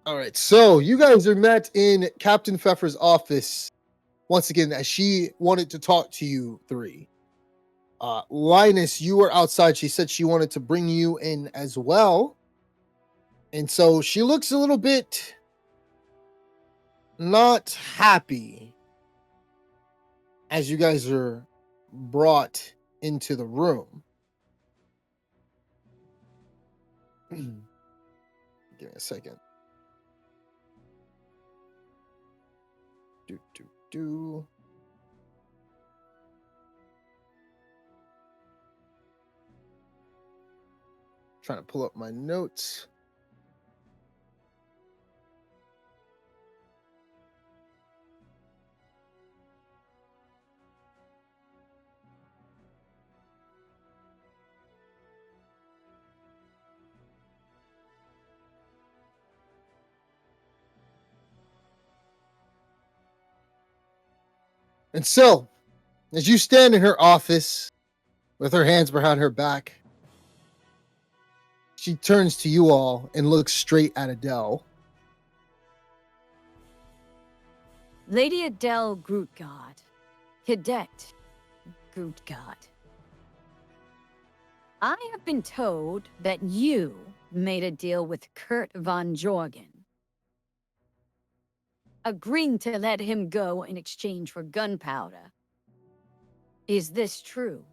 All right, so you guys are met in Captain Pfeffer's office once again as she wanted to talk to you three. Linus, you were outside. She said she wanted to bring you in as well. And so she looks a little bit not happy as you guys are brought into the room. Give me a second. Do. Trying to pull up my notes. And so, as you stand in her office with her hands behind her back, she turns to you all and looks straight at Adele. Lady Adele Grootgard, Cadet Grootgard. I have been told that you made a deal with Kurt von Jorgen, agreeing to let him go in exchange for gunpowder. Is this true?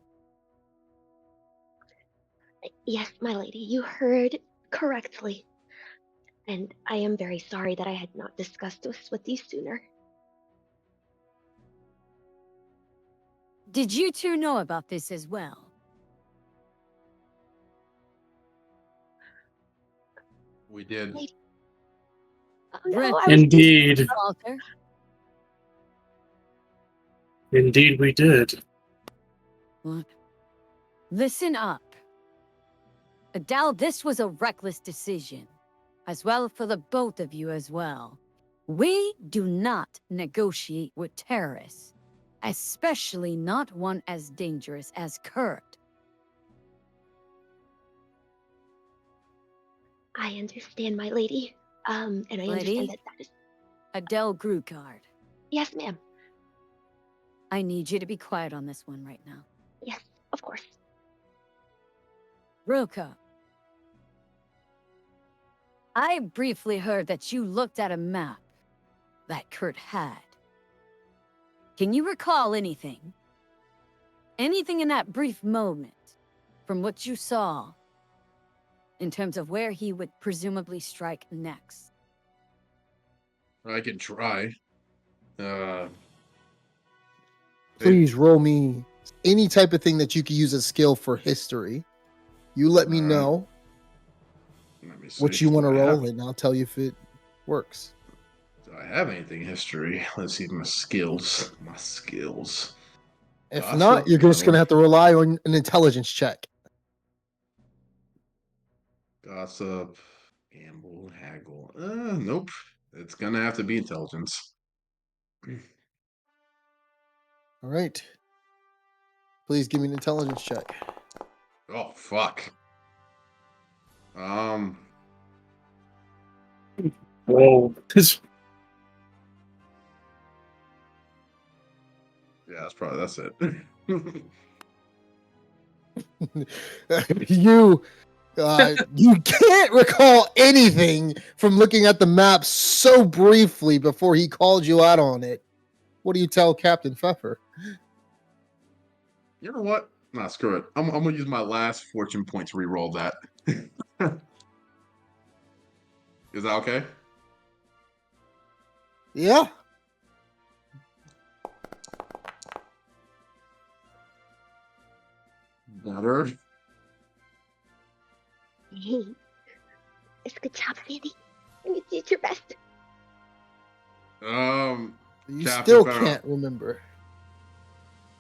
Yes, my lady, you heard correctly. And I am very sorry that I had not discussed this with you sooner. Did you two know about this as well? We did. Oh, no, Indeed. Walter? Indeed, we did. What? Listen up. Adele, this was a reckless decision, as well for the both of you as well. We do not negotiate with terrorists, especially not one as dangerous as Kurt. I understand, my lady. And I understand that is... Adele Grootgard. Yes, ma'am. I need you to be quiet on this one right now. Yes, of course. Roka. I briefly heard that you looked at a map that Kurt had. Can you recall anything? Anything in that brief moment from what you saw in terms of where he would presumably strike next? I can try. Please roll me any type of thing that you could use as skill for history. You let me know what you want to roll, and I'll tell you if it works. Do I have anything history? Let's see my skills. If not, you're just going to have to rely on an intelligence check. Gossip, gamble, haggle. Nope. It's going to have to be intelligence. All right. Please give me an intelligence check. Oh, fuck. Whoa. Yeah, that's it. You can't recall anything from looking at the map so briefly before he called you out on it. What do you tell Captain Pfeffer? You know what? Nah, screw it. I'm gonna use my last fortune point to re-roll that. Is that okay? Yeah. Better. It's a good job, Sandy. You did your best. You Captain still Farrell. can't remember.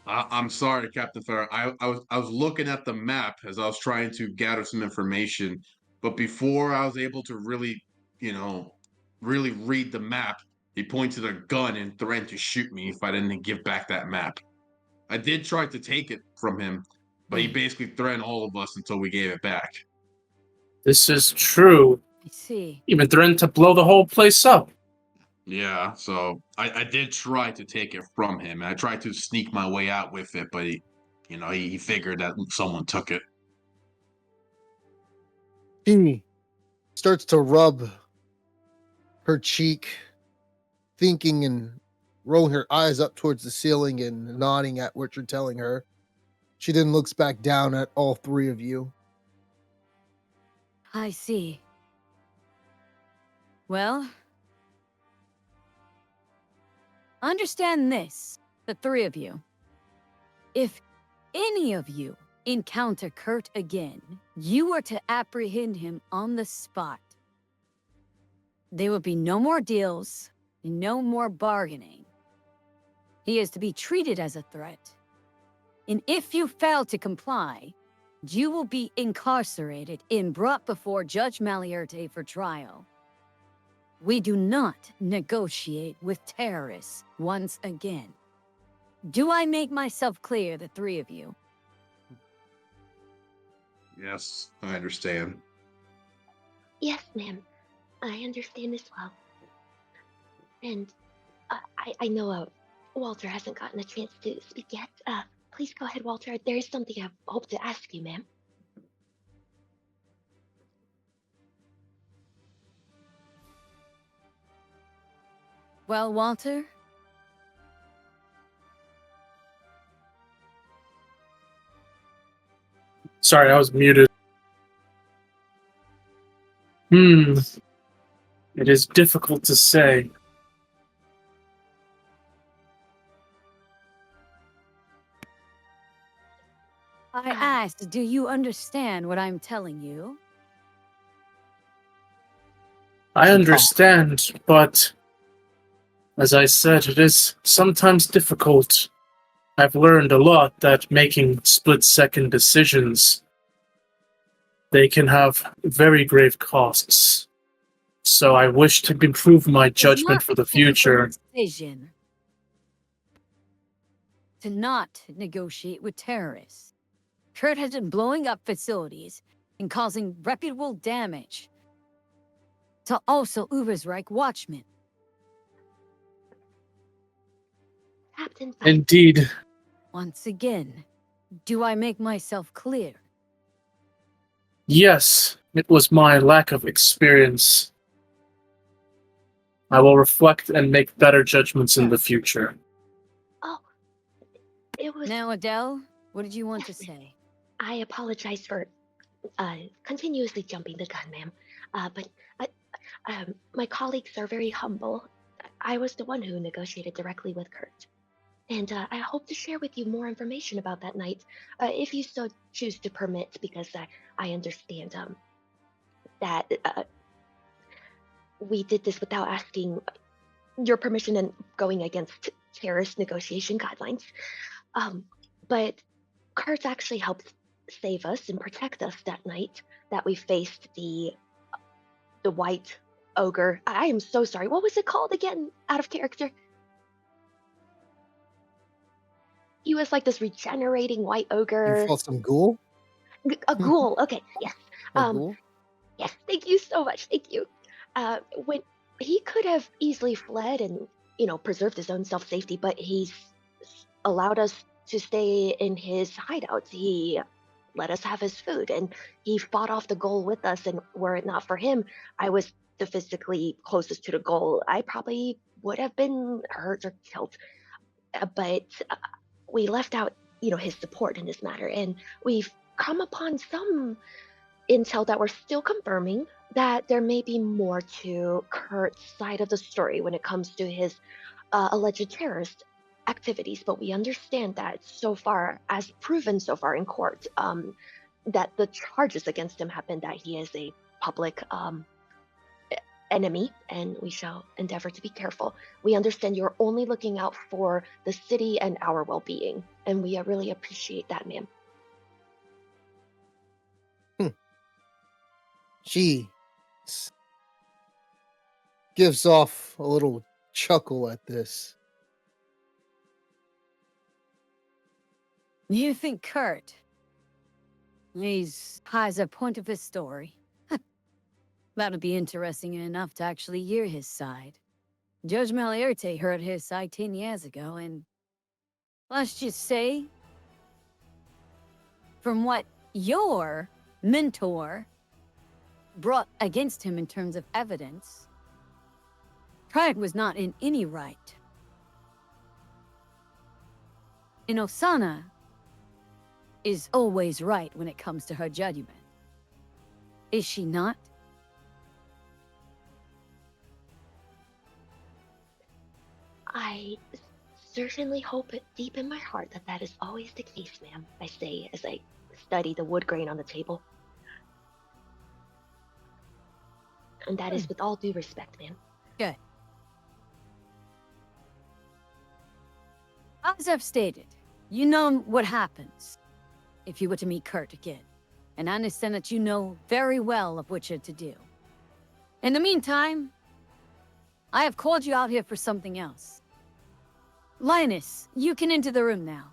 I'm sorry, Captain Farrell. I was looking at the map as I was trying to gather some information, but before I was able to really read the map, he pointed a gun and threatened to shoot me if I didn't give back that map. I did try to take it from him, but he basically threatened all of us until we gave it back. This is true. I see. Even threatened to blow the whole place up. Yeah, so I did try to take it from him. I tried to sneak my way out with it, but he figured that someone took it. She starts to rub her cheek, thinking and rolling her eyes up towards the ceiling and nodding at what you're telling her. She then looks back down at all three of you. I see. Well, understand this, the three of you. If any of you encounter Kurt again, you are to apprehend him on the spot. There will be no more deals, no more bargaining. He is to be treated as a threat. And if you fail to comply, you will be incarcerated and brought before Judge Malierte for trial. We do not negotiate with terrorists once again. Do I make myself clear, the three of you? Yes, I understand. Yes, ma'am. I understand as well. And I know Walter hasn't gotten a chance to speak yet. Please go ahead, Walter. There is something I hope to ask you, ma'am. Well, Walter? Sorry, I was muted. It is difficult to say. I asked, do you understand what I'm telling you? I understand, but as I said, it is sometimes difficult. I've learned a lot that making split-second decisions, they can have very grave costs. So I wish to improve my judgment for the future. Decision to not negotiate with terrorists. Kurt has been blowing up facilities and causing reputable damage to also Ubersreich watchmen. Captain. Indeed. Once again, do I make myself clear? Yes, it was my lack of experience. I will reflect and make better judgments in the future. Oh, it was... Now, Adele, what did you want to say? I apologize for continuously jumping the gun, ma'am. But my colleagues are very humble. I was the one who negotiated directly with Kurt. And I hope to share with you more information about that night, if you so choose to permit, because I understand that we did this without asking your permission and going against terrorist negotiation guidelines. But Kurt actually helped save us and protect us that night that we faced the white ogre. I am so sorry. What was it called again? Out of character. He was like this regenerating white ogre. You fought some ghoul? A ghoul. Okay. Yes. A ghoul? Yes. Thank you so much. Thank you. When he could have easily fled and preserved his own self-safety, but he's allowed us to stay in his hideout. He let us have his food, and he fought off the goal with us. And were it not for him, I was the physically closest to the goal. I probably would have been hurt or killed. But we left out, his support in this matter, and we've come upon some intel that we're still confirming that there may be more to Kurt's side of the story when it comes to his alleged terrorist activities. But we understand that so far, as proven so far in court, that the charges against him have been that he is a public enemy, and we shall endeavor to be careful. We understand you're only looking out for the city and our well-being, and we really appreciate that, ma'am. She gives off a little chuckle at this. You think Kurt has a point of his story? That'll be interesting enough to actually hear his side. Judge Malierte heard his side 10 years ago, and let's just say, from what your mentor brought against him in terms of evidence, Pride was not in any right. And Osana is always right when it comes to her judgment. Is she not? I certainly hope it deep in my heart that that is always the case, ma'am, I say as I study the wood grain on the table. And that is with all due respect, ma'am. Good. As I've stated, you know what happens if you were to meet Kurt again. And I understand that you know very well of what you're to do. In the meantime, I have called you out here for something else. Linus, you can enter the room now.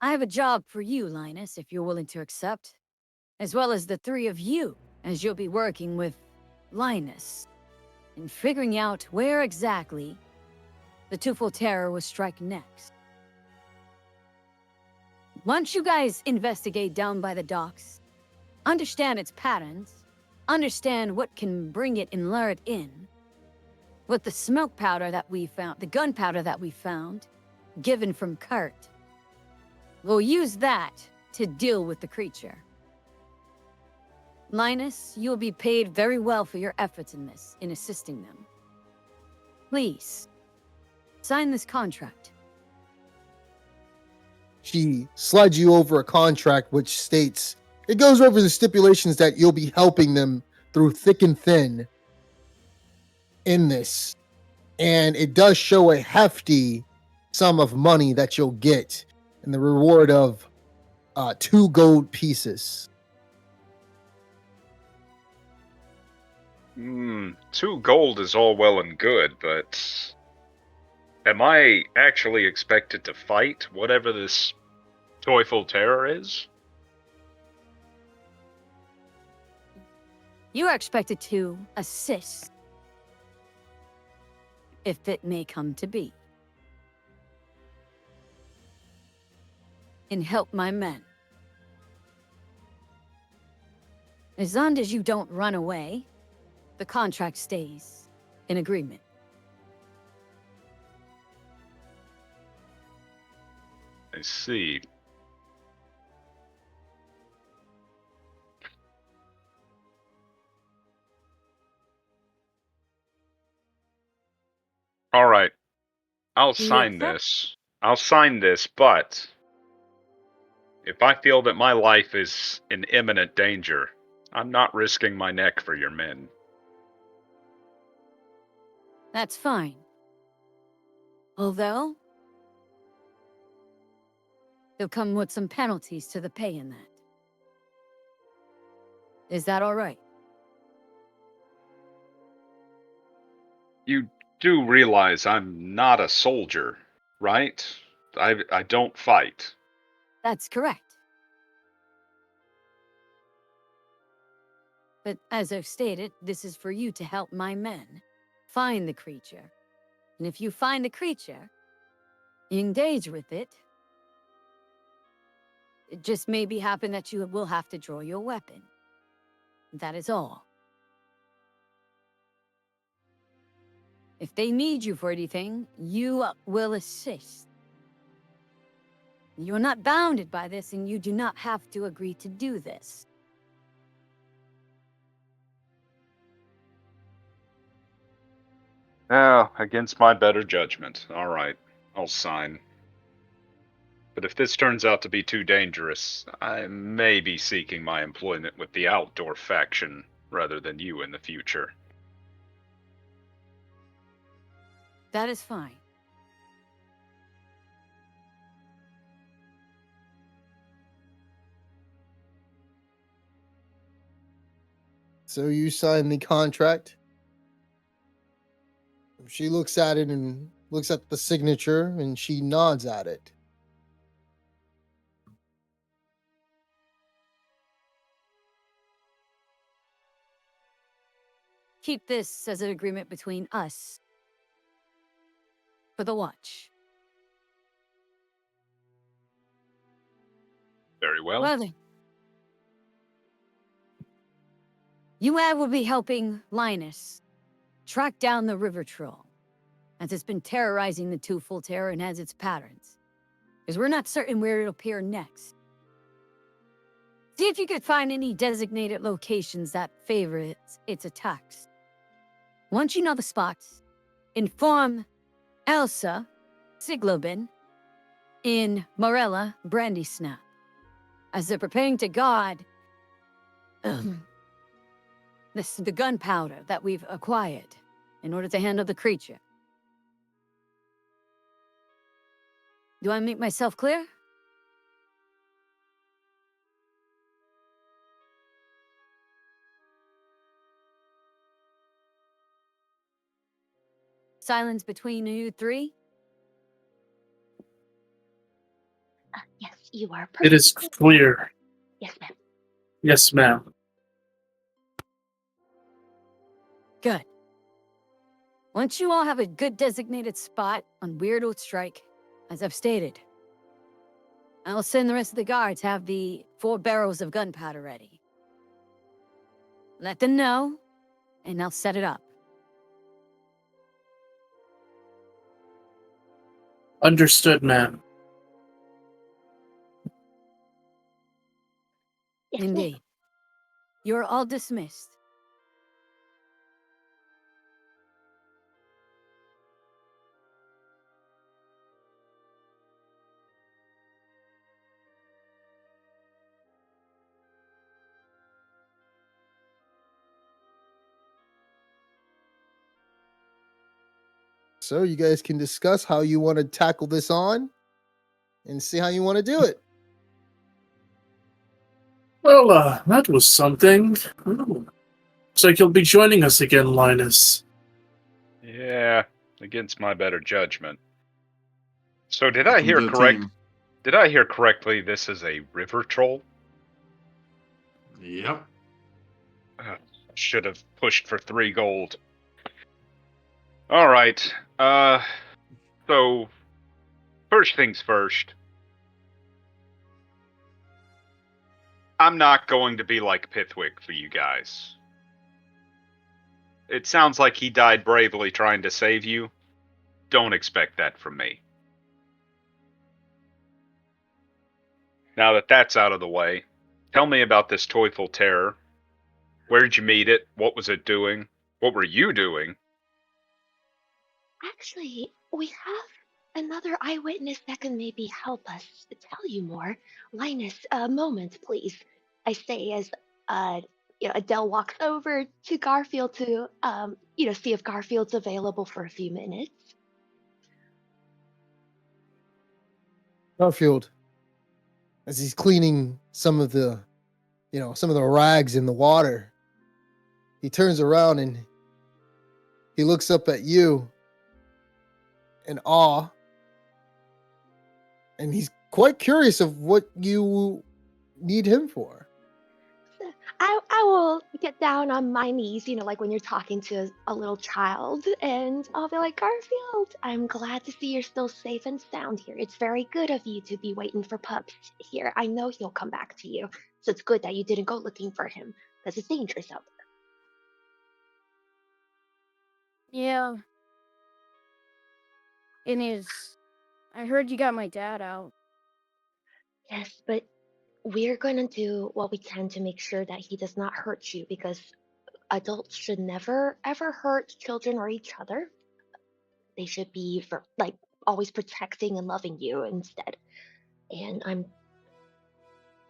I have a job for you, Linus, if you're willing to accept. As well as the three of you, as you'll be working with Linus in figuring out where exactly the Teufel Terror will strike next. Once you guys investigate down by the docks, understand its patterns, understand what can bring it and lure it in, with the smoke powder that we found, the gunpowder that we found, given from Kurt, we'll use that to deal with the creature. Linus, you'll be paid very well for your efforts in this, in assisting them. Please, sign this contract. She slides you over a contract which states it goes over the stipulations that you'll be helping them through thick and thin in this. And it does show a hefty sum of money that you'll get in the reward of 2 gold pieces. 2 gold is all well and good, but am I actually expected to fight whatever this Teufel Terror is? You are expected to assist, if it may come to be, and help my men. As long as you don't run away, the contract stays in agreement. I see. All right. I'll Do you sign accept? this. I'll sign this, but if I feel that my life is in imminent danger, I'm not risking my neck for your men. That's fine. Although, there'll come with some penalties to the pay in that. Is that all right? You do realize I'm not a soldier, right? I don't fight. That's correct. But as I've stated, this is for you to help my men find the creature. And if you find the creature, you engage with it, it just maybe happen that you will have to draw your weapon. That is all. If they need you for anything, you will assist. You're not bounded by this, and you do not have to agree to do this. Against my better judgment. All right, I'll sign. But if this turns out to be too dangerous, I may be seeking my employment with the outdoor faction rather than you in the future. That is fine. So you sign the contract. She looks at it and looks at the signature and she nods at it. Keep this as an agreement between us. For the watch. Very well. Well then. You and I will be helping Linus track down the river troll, as it's been terrorizing the Teufel Terror and has its patterns. Because we're not certain where it'll appear next. See if you could find any designated locations that favor its attacks. Once you know the spots, inform Elsa, Siglobin, in Morella, Brandy Snap, as they're preparing to guard the gunpowder that we've acquired in order to handle the creature. Do I make myself clear? Silence between you three? Yes, you are It perfect. is clear. Yes, ma'am. Yes, ma'am. Good. Once you all have a good designated spot on Weirdo Strike, as I've stated, I'll send the rest of the guards have the 4 barrels of gunpowder ready. Let them know, and I'll set it up. Understood, ma'am. Yes, ma'am. Indeed. You're all dismissed. So you guys can discuss how you want to tackle this on and see how you want to do it. Well, that was something. Oh. Looks like you'll be joining us again, Linus. Yeah, against my better judgment. So did I Welcome hear to the correct? team. Did I hear correctly? This is a river troll. Yep. Should have pushed for 3 gold. All right. So first things first. I'm not going to be like Pithwick for you guys. It sounds like he died bravely trying to save you. Don't expect that from me. Now that that's out of the way, tell me about this Teufel Terror. Where did you meet it? What was it doing? What were you doing? Actually, we have another eyewitness that can maybe help us tell you more. Linus, a moment, please. I say as Adele walks over to Garfield to see if Garfield's available for a few minutes. Garfield, as he's cleaning some of the rags in the water, he turns around and he looks up at you in awe, and he's quite curious of what you need him for. I will get down on my knees, like when you're talking to a little child, and I'll be like, Garfield, I'm glad to see you're still safe and sound here. It's very good of you to be waiting for Pups here. I know he'll come back to you, so it's good that you didn't go looking for him, because it's dangerous out there. Yeah. It is. I heard you got my dad out. Yes, but we're going to do what we can to make sure that he does not hurt you, because adults should never, ever hurt children or each other. They should be always protecting and loving you instead. And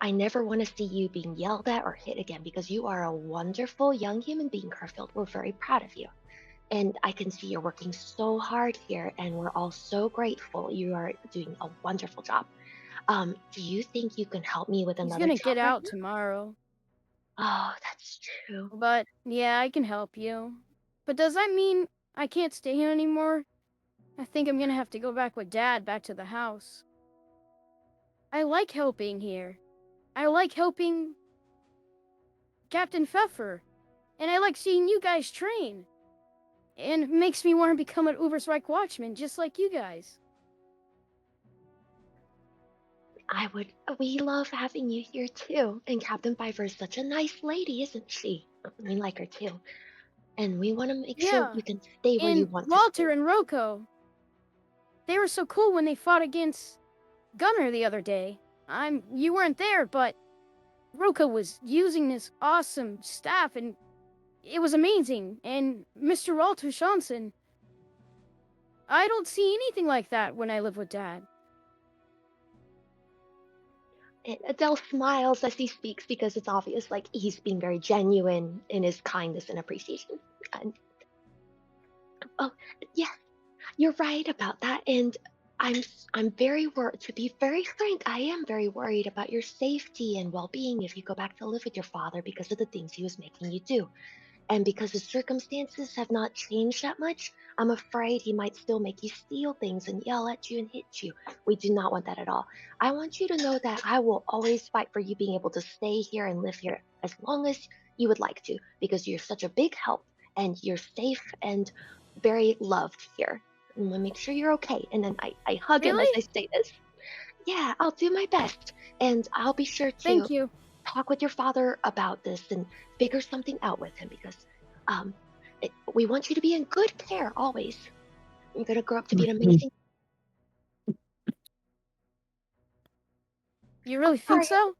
I never want to see you being yelled at or hit again, because you are a wonderful young human being, Garfield. We're very proud of you. And I can see you're working so hard here, and we're all so grateful. You are doing a wonderful job. Do you think you can help me with He's another gonna job get right out now? tomorrow. Oh, that's true. But yeah, I can help you. But does that mean I can't stay here anymore? I think I'm gonna have to go back with Dad back to the house. I like helping here. I like helping Captain Pfeffer. And I like seeing you guys train. And it makes me want to become an Uberstrike watchman, just like you guys. We love having you here too. And Captain Pfeiffer is such a nice lady, isn't she? We like her too. And we want to make sure Yeah. you can stay where you And want to Walter stay. and Rocco. They were so cool when they fought against Gunner the other day. You weren't there, but Rocco was using this awesome staff and it was amazing. And Mr. Walter Johnson, I don't see anything like that when I live with Dad. And Adele smiles as he speaks because it's obvious like he's being very genuine in his kindness and appreciation. And oh, yes, you're right about that. And I'm very worried. To be very frank, I am very worried about your safety and well-being if you go back to live with your father because of the things he was making you do. And because the circumstances have not changed that much, I'm afraid he might still make you steal things and yell at you and hit you. We do not want that at all. I want you to know that I will always fight for you being able to stay here and live here as long as you would like to, because you're such a big help and you're safe and very loved here. And we'll make sure you're okay. And then I hug him as Really? I say this. Yeah, I'll do my best. And I'll be sure to Thank you. talk with your father about this and figure something out with him because um, we want you to be in good care always. You're going to grow up to be an amazing. You really think Sorry. so?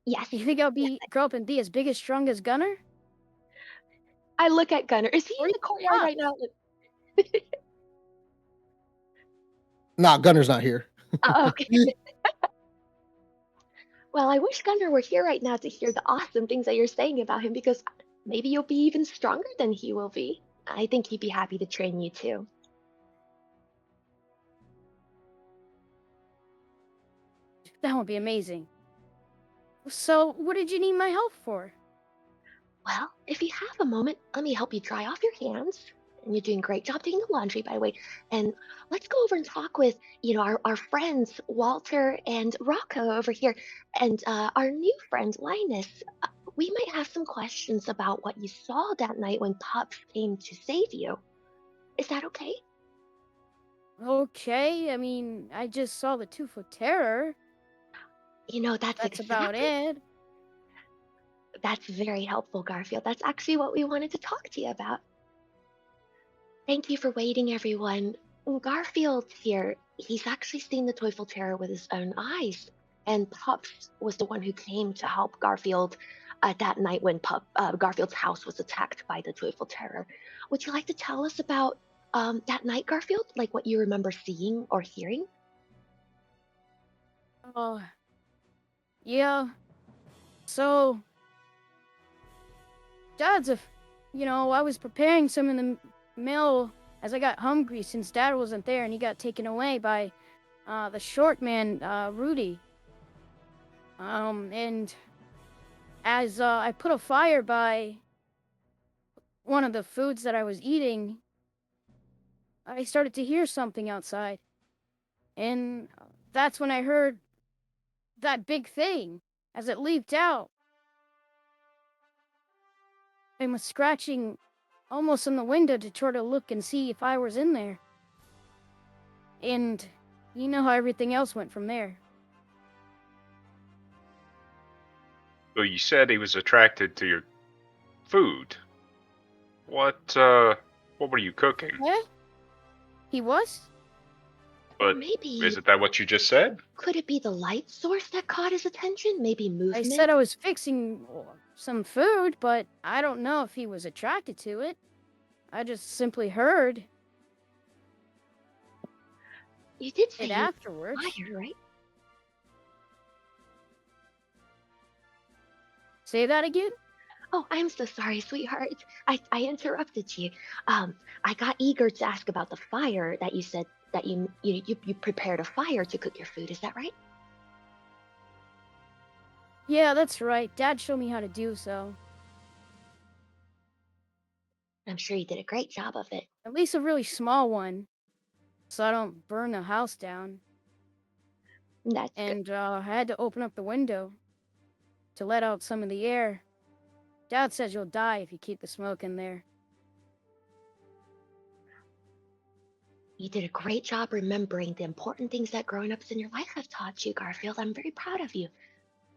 Yes. You think I'll grow up and be as big as strong as Gunner? I look at Gunner. Is he Or in the courtyard Pops? right now? Nah, Gunner's not here. Oh, okay. Well, I wish Gunner were here right now to hear the awesome things that you're saying about him because maybe you'll be even stronger than he will be. I think he'd be happy to train you too. That would be amazing. So, what did you need my help for? Well, if you have a moment, let me help you dry off your hands. And you're doing a great job doing the laundry, by the way. And let's go over and talk with, our friends, Walter and Rocco over here, and our new friend, Linus. We might have some questions about what you saw that night when Pups came to save you. Is that okay? Okay, I mean, I just saw the Teufel Terror. That's about it. That's very helpful, Garfield. That's actually what we wanted to talk to you about. Thank you for waiting, everyone. Garfield here, he's actually seen the Teufel Terror with his own eyes. And Pups was the one who came to help Garfield that night when Garfield's house was attacked by the Teufel Terror. Would you like to tell us about that night, Garfield? Like what you remember seeing or hearing? Oh, yeah. So, I was preparing some in the meal as I got hungry since Dad wasn't there and he got taken away by the short man, Rudy. And as I put a fire by one of the foods that I was eating, I started to hear something outside. And that's when I heard that big thing as it leaped out. I was scratching almost on the window to try to look and see if I was in there. And you know how everything else went from there. So you said he was attracted to your food. What were you cooking? Yeah? He was? But Maybe. isn't that what you just said? Could it be the light source that caught his attention? Maybe movement? I said I was fixing some food, but I don't know if he was attracted to it. I just simply heard You did say it you afterwards. fire, right? Say that again? Oh, I'm so sorry, sweetheart. I interrupted you. I got eager to ask about the fire that you said that you prepared a fire to cook your food. Is that right? Yeah, that's right. Dad showed me how to do so. I'm sure you did a great job of it. At least a really small one. so I don't burn the house down. That's good. And I had to open up the window to let out some of the air. Dad says you'll die if you keep the smoke in there. You did a great job remembering the important things that growing ups in your life have taught you, Garfield. I'm very proud of you.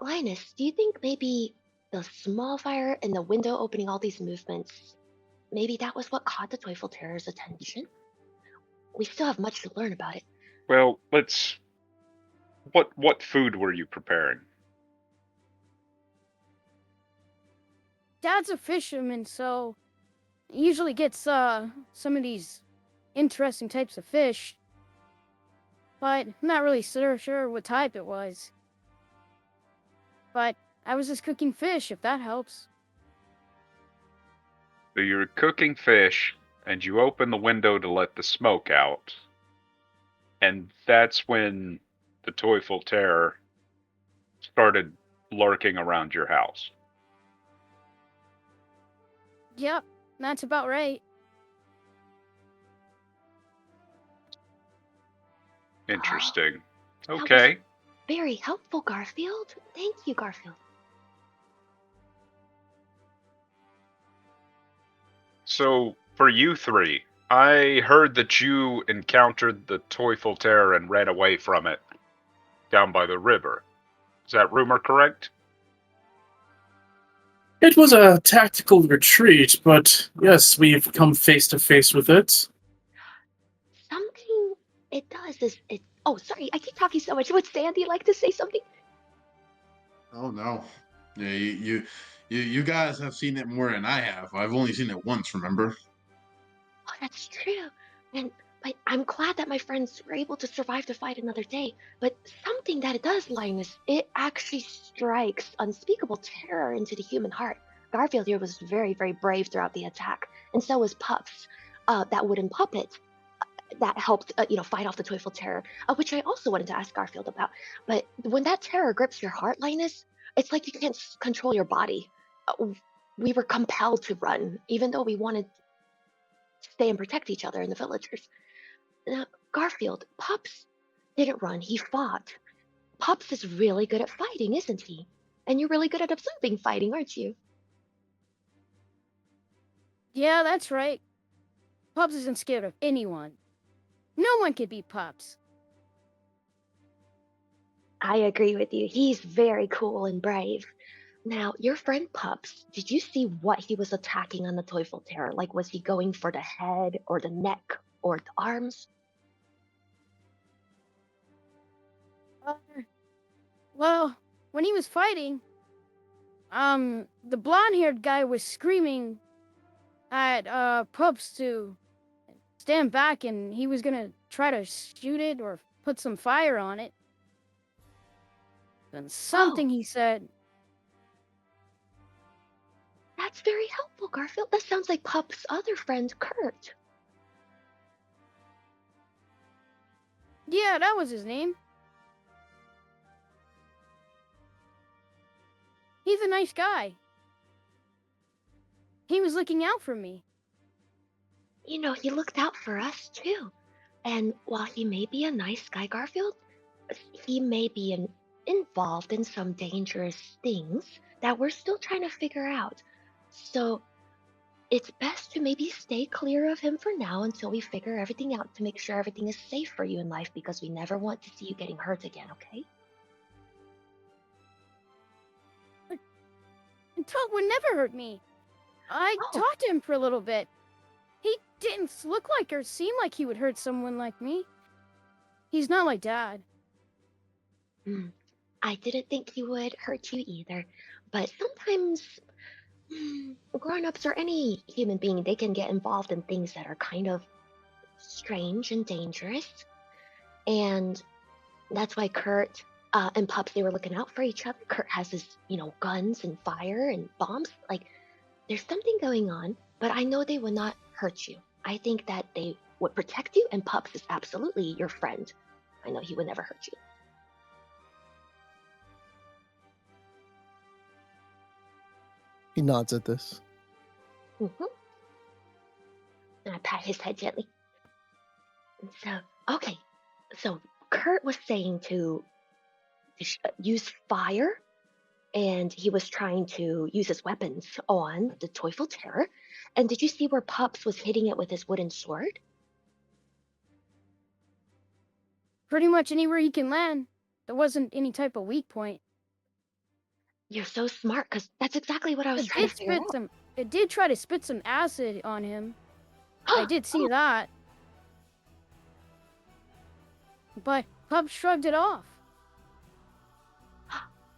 Linus, do you think maybe the small fire and the window opening all these movements, maybe that was what caught the Teufel Terror's attention? We still have much to learn about it. Well, let's. What food were you preparing? Dad's a fisherman, so he usually gets some of these interesting types of fish. But I'm not really sure what type it was. But I was just cooking fish, if that helps. So you were cooking fish, and you opened the window to let the smoke out. And that's when the Teufel Terror started lurking around your house. Yep, that's about right. Interesting. That was Okay. very helpful, Garfield. Thank you, Garfield. So, for you three, I heard that you encountered the Teufel Terror and ran away from it down by the river. Is that rumor correct? It was a tactical retreat, but yes, we've come face to face with it. Something it does is it. Oh, sorry, I keep talking so much. Would Sandy like to say something? Oh no. Yeah, you guys have seen it more than I have. I've only seen it once, remember? Oh, that's true. And but I'm glad that my friends were able to survive to fight another day. But something that it does, Linus, it actually strikes unspeakable terror into the human heart. Garfield here was very, very brave throughout the attack, and so was Puffs, that wooden puppet that helped, fight off the Teufel Terror, which I also wanted to ask Garfield about. But when that terror grips your heart, Linus, it's like you can't control your body. We were compelled to run, even though we wanted stay and protect each other and the villagers. Garfield, Pops didn't run, he fought. Pops is really good at fighting, isn't he? And you're really good at observing fighting, aren't you? Yeah, that's right. Pups isn't scared of anyone. No one could beat Pups. I agree with you. He's very cool and brave. Now, your friend Pups, did you see what he was attacking on the Teufel Terror? Like, was he going for the head or the neck or the arms? Uh, well, when he was fighting, the blonde-haired guy was screaming at Pups to stand back, and he was gonna try to shoot it or put some fire on it. And something he said. That's very helpful, Garfield. That sounds like Pup's other friend, Kurt. Yeah, that was his name. He's a nice guy. He was looking out for me. You know, he looked out for us too. And while he may be a nice guy, Garfield, he may be involved in some dangerous things that we're still trying to figure out. So it's best to maybe stay clear of him for now until we figure everything out to make sure everything is safe for you in life because we never want to see you getting hurt again, okay? And Toad would never hurt me. I Oh, talked to him for a little bit. He didn't look like or seem like he would hurt someone like me. He's not like Dad. I didn't think he would hurt you either. But sometimes grown-ups or any human being, they can get involved in things that are kind of strange and dangerous. And that's why Kurt and Pups, they were looking out for each other. Kurt has his, guns and fire and bombs. Like, there's something going on, but I know they would not hurt you. I think that they would protect you, and Pups is absolutely your friend. I know he would never hurt you. He nods at this. And I pat his head gently. So, okay. So, Kurt was saying to use fire, and he was trying to use his weapons on the Teufel Terror. And did you see where Pups was hitting it with his wooden sword? Pretty much anywhere he can land. There wasn't any type of weak point. You're so smart, because that's exactly what I was trying to figure out. It did try to spit some acid on him. I did see that. But Pup shrugged it off.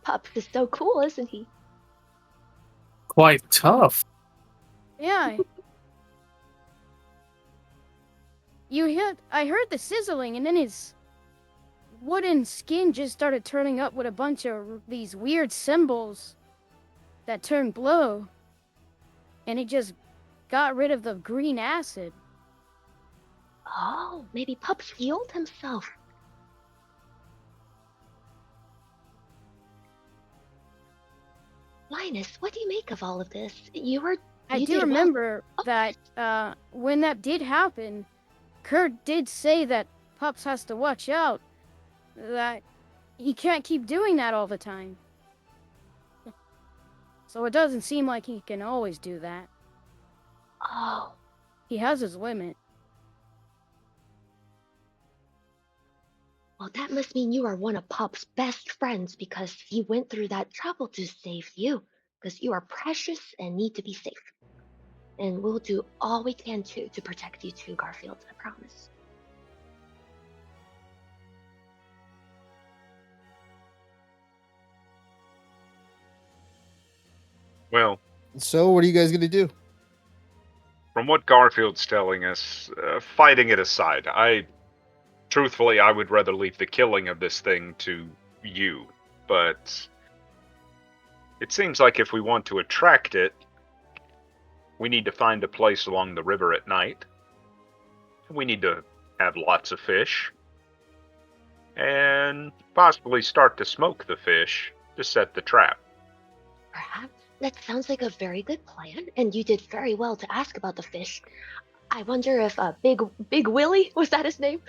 Pups is so cool, isn't he? Quite tough. Yeah. I heard the sizzling, and then his wooden skin just started turning up with a bunch of these weird symbols that turned blue. And he just got rid of the green acid. Oh, maybe Pups healed himself. Linus, what do you make of all of this? I do remember that when that did happen, Kurt did say that Pups has to watch out, that he can't keep doing that all the time. So it doesn't seem like he can always do that. Oh. He has his limit. Well, that must mean you are one of Pup's best friends, because he went through that trouble to save you, because you are precious and need to be safe. And we'll do all we can to protect you too, Garfield, I promise. Well, So, what are you guys gonna do? from what Garfield's telling us, fighting it aside, truthfully, I would rather leave the killing of this thing to you. But it seems like if we want to attract it, we need to find a place along the river at night. We need to have lots of fish. And possibly start to smoke the fish to set the trap. Perhaps. That sounds like a very good plan, and you did very well to ask about the fish. I wonder if Big Willie, was that his name?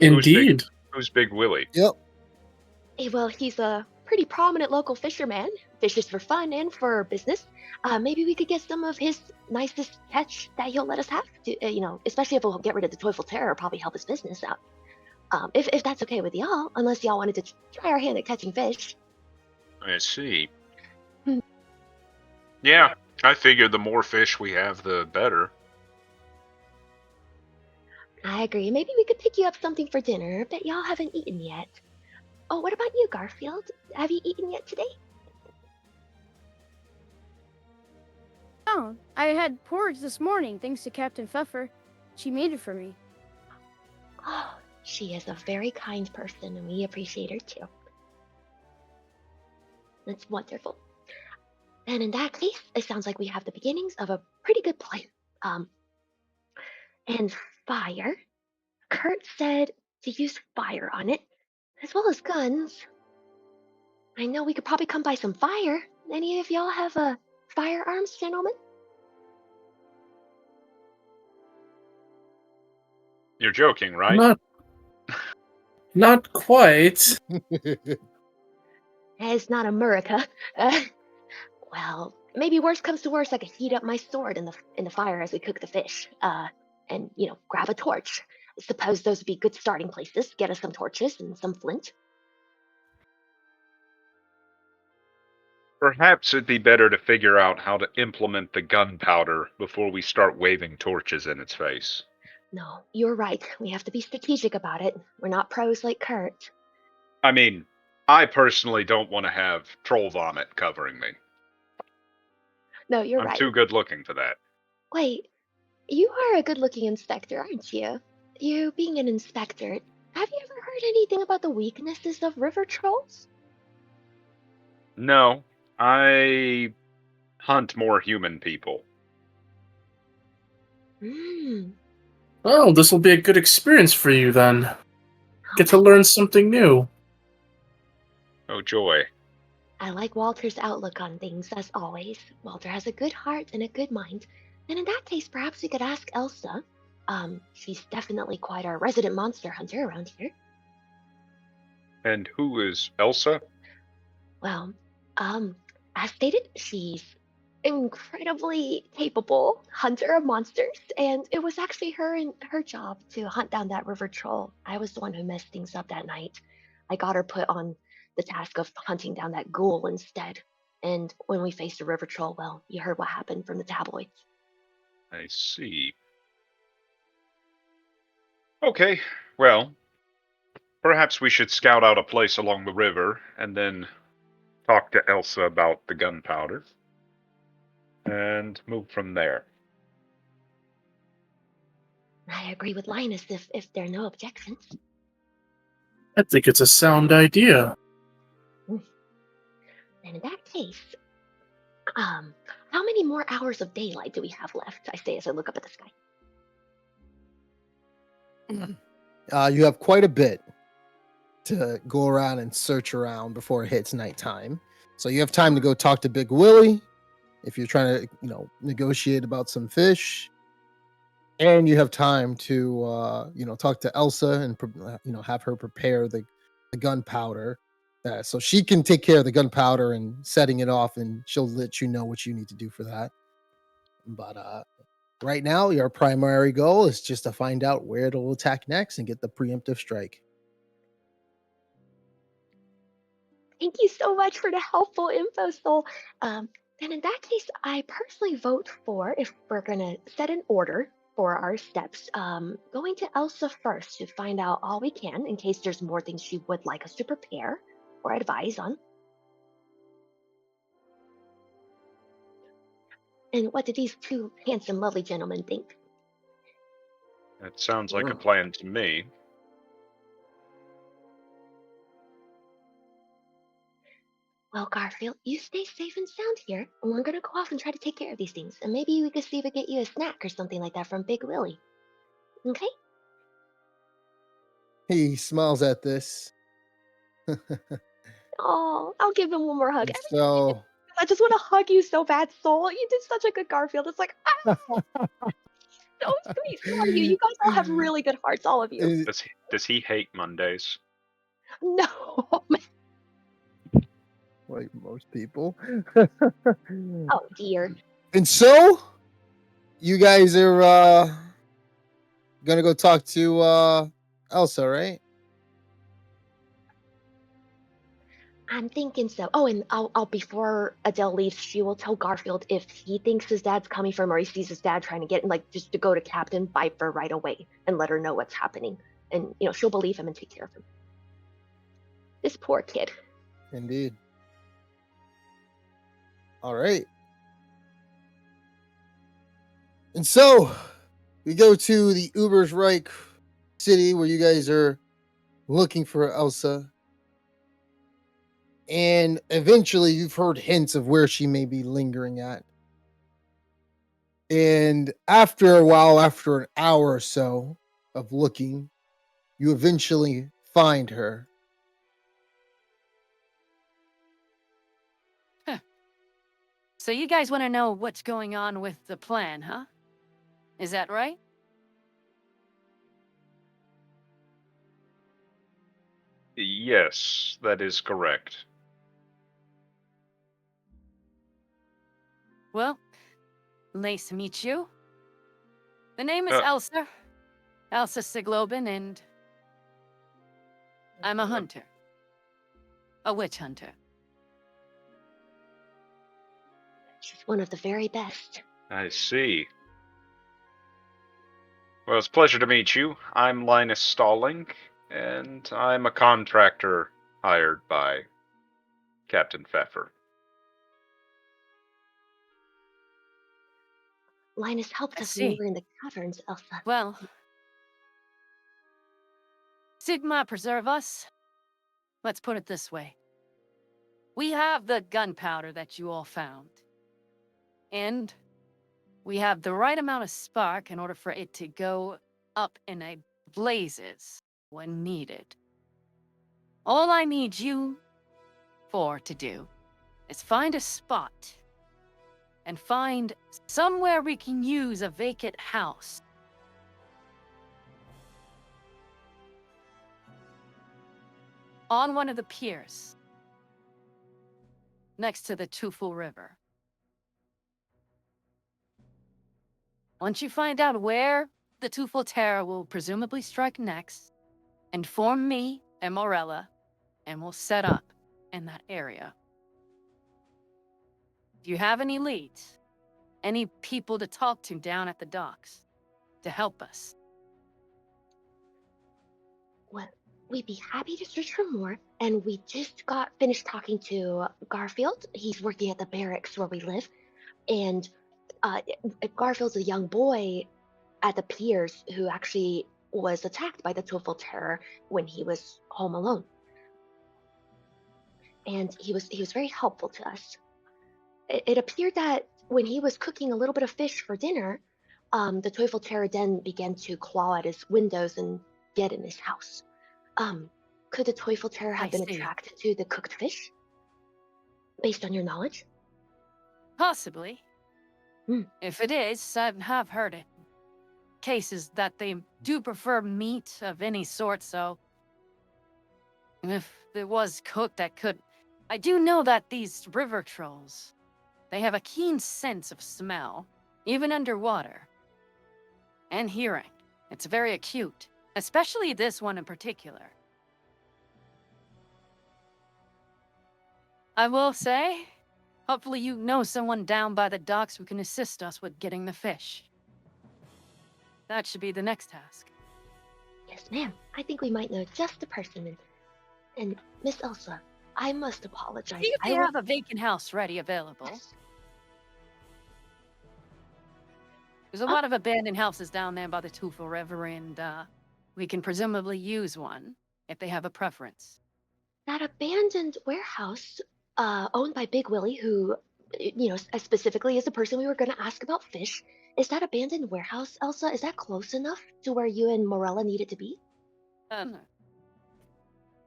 Indeed. Who's Big Willie? Yep. Well, he's a pretty prominent local fisherman. Fishes for fun and for business. Maybe we could get some of his nicest catch that he'll let us have. Especially if we'll get rid of the Teufel Terror, probably help his business out. If that's okay with y'all, unless y'all wanted to try our hand at catching fish. I see. Yeah, I figure the more fish we have, the better. I agree. Maybe we could pick you up something for dinner. Bet y'all haven't eaten yet. Oh, what about you, Garfield? Have you eaten yet today? Oh, I had porridge this morning, thanks to Captain Pfeffer. She made it for me. Oh, she is a very kind person, and we appreciate her too. That's wonderful. And in that case, it sounds like we have the beginnings of a pretty good plan. And fire. Kurt said to use fire on it, as well as guns. I know we could probably come by some fire. Any of y'all have firearms, gentlemen? You're joking, right? Not quite. It's not America. Well, maybe worst comes to worst, I could heat up my sword in the fire as we cook the fish. And grab a torch. I suppose those would be good starting places. Get us some torches and some flint. Perhaps it'd be better to figure out how to implement the gunpowder before we start waving torches in its face. No, you're right. We have to be strategic about it. We're not pros like Kurt. I mean, I personally don't want to have troll vomit covering me. No, you're I'm right. too good looking for that. Wait, you are a good-looking inspector, aren't you? You being an inspector, have you ever heard anything about the weaknesses of river trolls? No, I hunt more human people. Well, this will be a good experience for you then. Get to learn something new. Oh, joy. I like Walter's outlook on things, as always. Walter has a good heart and a good mind. And in that case, perhaps we could ask Elsa. She's definitely quite our resident monster hunter around here. And who is Elsa? Well, as stated, she's incredibly capable hunter of monsters, and it was actually her job to hunt down that river troll. I was the one who messed things up that night. I got her put on the task of hunting down that ghoul instead. And when we faced the river troll, well, you heard what happened from the tabloids. I see. Okay, well, perhaps we should scout out a place along the river and then talk to Elsa about the gunpowder and move from there. I agree with Linus if there are no objections. I think it's a sound idea. And in that case, how many more hours of daylight do we have left? I say as I look up at the sky. You have quite a bit to go around and search around before it hits nighttime. So you have time to go talk to Big Willie if you're trying to, negotiate about some fish. And you have time to, talk to Elsa and, have her prepare the gunpowder. So she can take care of the gunpowder and setting it off, and she'll let you know what you need to do for that. But right now, your primary goal is just to find out where it'll attack next and get the preemptive strike. Thank you so much for the helpful info, Soul. Then in that case, I personally vote for, if we're going to set an order for our steps, going to Elsa first to find out all we can in case there's more things she would like us to prepare or advise on. And what do these two handsome, lovely gentlemen think? That sounds like a plan to me. Well, Garfield, you stay safe and sound here, and we're gonna go off and try to take care of these things. And maybe we could see if we get you a snack or something like that from Big Willie. Okay? He smiles at this. Oh, I'll give him one more hug. So I just want to hug you so bad, Soul. You did such a good Garfield. It's like, so sweet. So are you. You guys all have really good hearts, all of you. Does he hate Mondays? No. like most people. Oh, dear. And so you guys are gonna go talk to Elsa, right? I'm thinking so. Oh, and I'll before Adele leaves, she will tell Garfield if he thinks his dad's coming from or he sees his dad trying to get, like, just to go to Captain Viper right away and let her know what's happening. And, she'll believe him and take care of him. This poor kid. Indeed. All right. And so we go to the Ubersreich city where you guys are looking for Elsa. And eventually you've heard hints of where she may be lingering at. And after a while, after an hour or so of looking, you eventually find her. So you guys want to know what's going on with the plan, huh? Is that right? Yes, that is correct. Well, nice to meet you. The name is Elsa. Elsa Siglobin, and I'm a hunter. A witch hunter. She's one of the very best. I see. Well, it's a pleasure to meet you. I'm Linus Stalling, and I'm a contractor hired by Captain Pfeffer. Linus helped I us see. when we were in the caverns, Elsa. Well, Sigma preserve us. Let's put it this way. We have the gunpowder that you all found. And we have the right amount of spark in order for it to go up in a blazes when needed. All I need you to do is find a spot and find somewhere we can use a vacant house on one of the piers next to the Teufel River. Once you find out where the Teufel Terror will presumably strike next, inform me and Morella, and we'll set up in that area. Do you have any leads? Any people to talk to down at the docks to help us? Well, we'd be happy to search for more, and we just got finished talking to Garfield. He's working at the barracks where we live, and Garfield's a young boy at the piers who actually was attacked by the Teufel Terror when he was home alone. And he was very helpful to us. It appeared that when he was cooking a little bit of fish for dinner, the Teufel Terror then began to claw at his windows and get in his house. Could the Teufel Terror have been attracted to the cooked fish? Based on your knowledge? Possibly. If it is, I have heard it. Cases that they do prefer meat of any sort, so if it was cooked, that could... I do know that these river trolls, they have a keen sense of smell, even underwater. And hearing. It's very acute, especially this one in particular. I will say, hopefully you know someone down by the docks who can assist us with getting the fish. That should be the next task. Yes, ma'am. I think we might know just the person. And Miss Elsa, I must apologize. See if they have a vacant house ready available. Yes. There's a lot of abandoned houses down there by the Teufel River, and we can presumably use one if they have a preference. That abandoned warehouse owned by Big Willie, who, specifically is the person we were going to ask about fish. Is that abandoned warehouse, Elsa? Is that close enough to where you and Morella needed to be?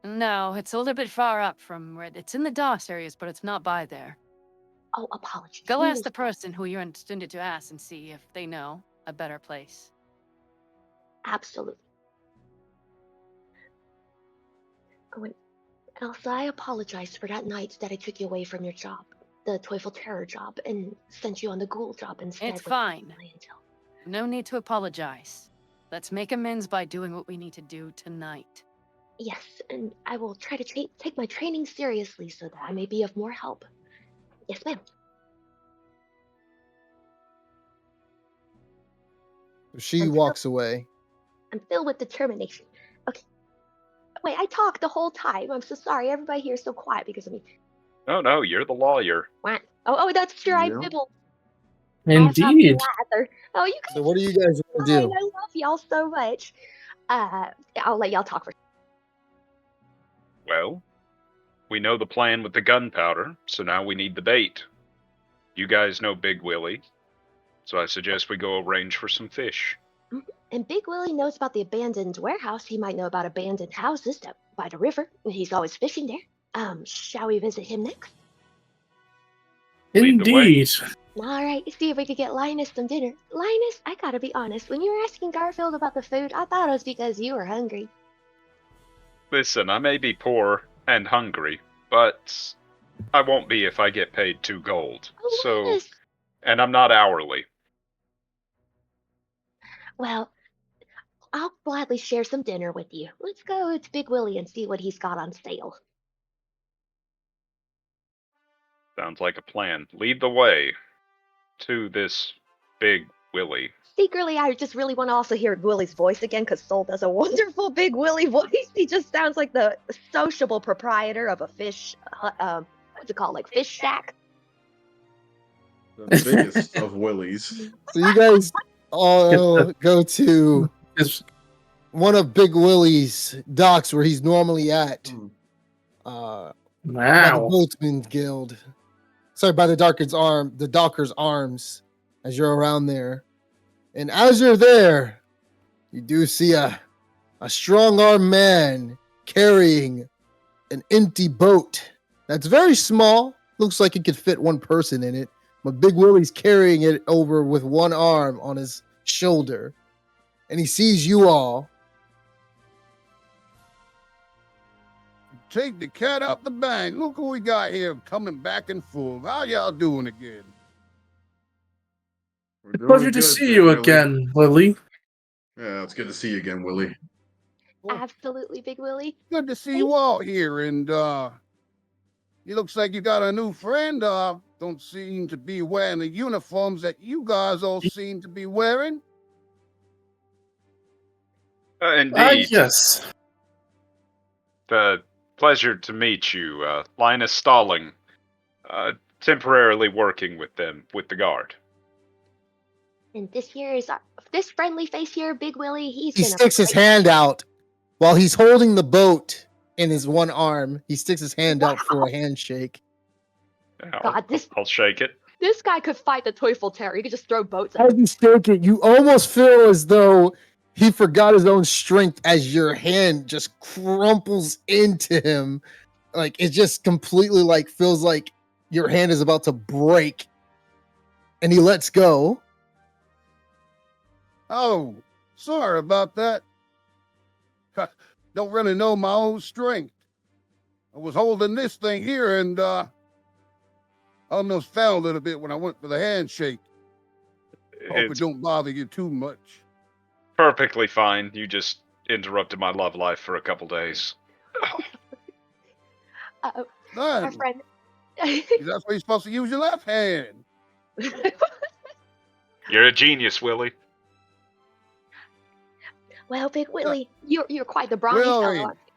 No, it's a little bit far up from where it's in the docks areas, but it's not by there. Oh, apologies. Go ask the person who you're intended to ask and see if they know a better place. Absolutely. Elsa, I apologize for that night that I took you away from your job, the Teufel Terror job, and sent you on the ghoul job instead. It's fine. No need to apologize. Let's make amends by doing what we need to do tonight. Yes, and I will try to take my training seriously so that I may be of more help. Yes, ma'am. She walks away. I'm filled with determination. Okay. Wait, I talked the whole time. I'm so sorry. Everybody here is so quiet because of me. No, you're the lawyer. What? Oh, that's true. I Yeah. bibbled. Indeed. Oh, you guys. So what do you guys want to I do? love y'all so much. I'll let y'all talk first. Well, we know the plan with the gunpowder, so now we need the bait. You guys know Big Willie, so I suggest we go arrange for some fish. And Big Willie knows about the abandoned warehouse. He might know about abandoned houses down by the river. He's always fishing there. Shall we visit him next? Lead the way. Indeed. All right, see if we could get Linus some dinner. Linus, I gotta be honest. When you were asking Garfield about the food, I thought it was because you were hungry. Listen, I may be poor and hungry, but I won't be if I get paid 2 gold. Oh, So, Linus. and I'm not hourly. Well, I'll gladly share some dinner with you. Let's go to Big Willie and see what he's got on sale. Sounds like a plan. Lead the way to this Big Willie. Secretly, I just really want to also hear Willie's voice again because Soul does a wonderful Big Willie voice. He just sounds like the sociable proprietor of a fish, what's it called, like fish shack? The biggest of willies. So you guys all go to one of Big Willie's docks where he's normally at. By the Wow. Boatman's Guild. Sorry, by the Docker's Arms, as you're around there. And as you're there, you do see a strong-armed man carrying an empty boat that's very small. Looks like it could fit one person in it. But Big Willie's carrying it over with one arm on his shoulder. And he sees you all. take the cat out the bag. Look who we got here coming back in full. How y'all doing again? We're doing Pleasure to good see there, you Willie. again, Lily. Yeah, it's good to see you again, Willie. Well, Absolutely, Big Willie. good to see you all here. And it looks like you got a new friend. Don't seem to be wearing the uniforms that you guys all seem to be wearing. Indeed. Yes. Pleasure to meet you, Linus Stalling. Temporarily working with the guard. And this friendly face here, Big Willie. He's He been sticks his hand out while he's holding the boat in his one arm. He sticks his hand out for a handshake. God, I'll shake it. This guy could fight the Teufel Terror. He could just throw boats at As him. you shake it, you almost feel as though he forgot his own strength as your hand just crumples into him. Like it just completely like feels like your hand is about to break. And he lets go. Oh, sorry about that. Don't really know my own strength. I was holding this thing here and almost fell a little bit when I went for the handshake. Hope it It's don't bother you too much. perfectly fine. You just interrupted my love life for a couple days. Our Man, friend. that's why you're supposed to use your left hand. You're a genius, Willie. Well, Big Willie, you're quite the brawny Willie. fellow. aren't you?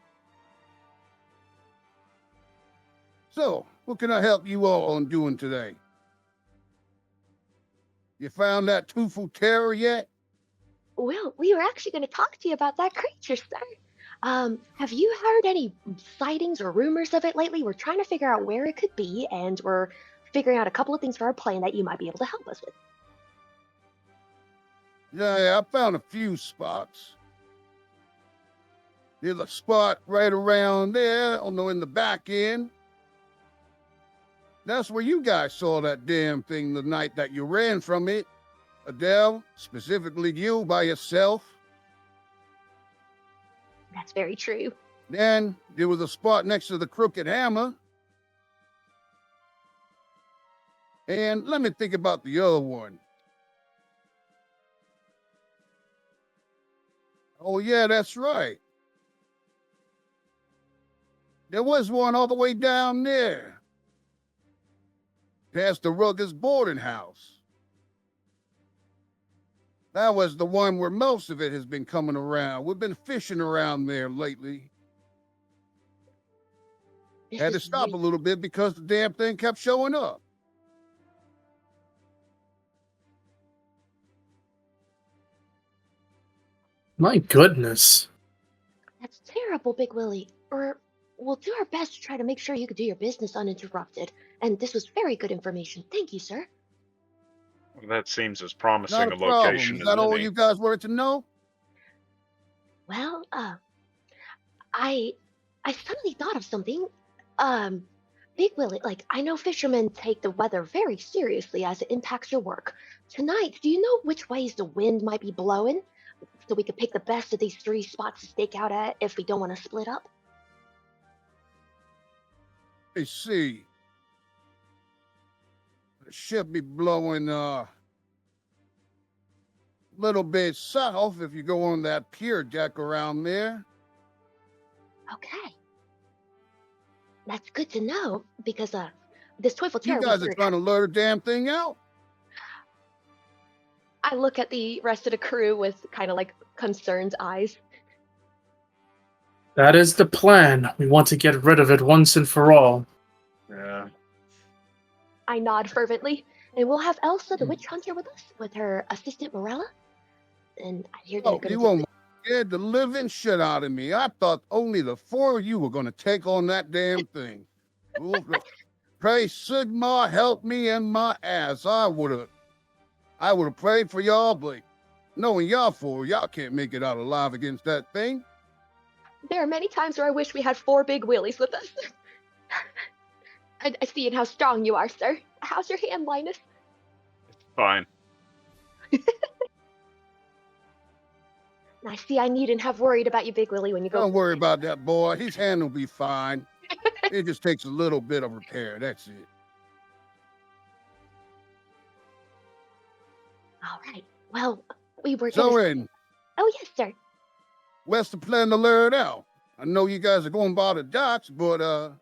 So, what can I help you all on doing today? You found that Teufel Terror yet? Well, we were actually going to talk to you about that creature, sir. Have you heard any sightings or rumors of it lately? We're trying to figure out where it could be, and we're figuring out a couple of things for our plan that you might be able to help us with. Yeah, I found a few spots. There's a spot right around there, in the back end. That's where you guys saw that damn thing the night that you ran from it. Adele, specifically you by yourself. That's very true. Then there was a spot next to the Crooked Hammer. And let me think about the other one. Oh, yeah, that's right. There was one all the way down there, past the Ruggers boarding house. That was the one where most of it has been coming around. We've been fishing around there lately. This Had to is stop really- a little bit because the damn thing kept showing up. My goodness. That's terrible, Big Willie. We'll do our best to try to make sure you could do your business uninterrupted. And this was very good information. Thank you, sir. Well, that seems as promising Not a a problem. location Is as that all any. you guys wanted to know? Well, I suddenly thought of something. Big Willie, like, I know fishermen take the weather very seriously as it impacts your work. Tonight, do you know which ways the wind might be blowing? So we could pick the best of these 3 spots to stake out at if we don't want to split up? Let's see. It should be blowing a little bit south if you go on that pier deck around there. Okay. That's good to know, because this Teufel Terror... You guys are trying to lure the damn thing out. I look at the rest of the crew with kind of like concerned eyes. That is the plan. We want to get rid of it once and for all. Yeah. I nod fervently, and we'll have Elsa, the witch hunter, with us, with her assistant Morella. And I hear they're Oh, going you to won't scare the living shit out of me. I thought only the 4 of you were going to take on that damn thing. Ooh, pray Sigmar help me in my ass. I would have prayed for y'all, but knowing y'all 4, y'all can't make it out alive against that thing. There are many times where I wish we had 4 big willies with us. I see how strong you are, sir. How's your hand, Linus? Fine. I see I needn't have worried about you, Big Willie, when you go. Don't worry about that boy. His hand will be fine. It just takes a little bit of repair. That's it. All right. Well, we were So, gonna. then, Oh yes, sir. what's the plan to lure it out? I know you guys are going by the docks, but how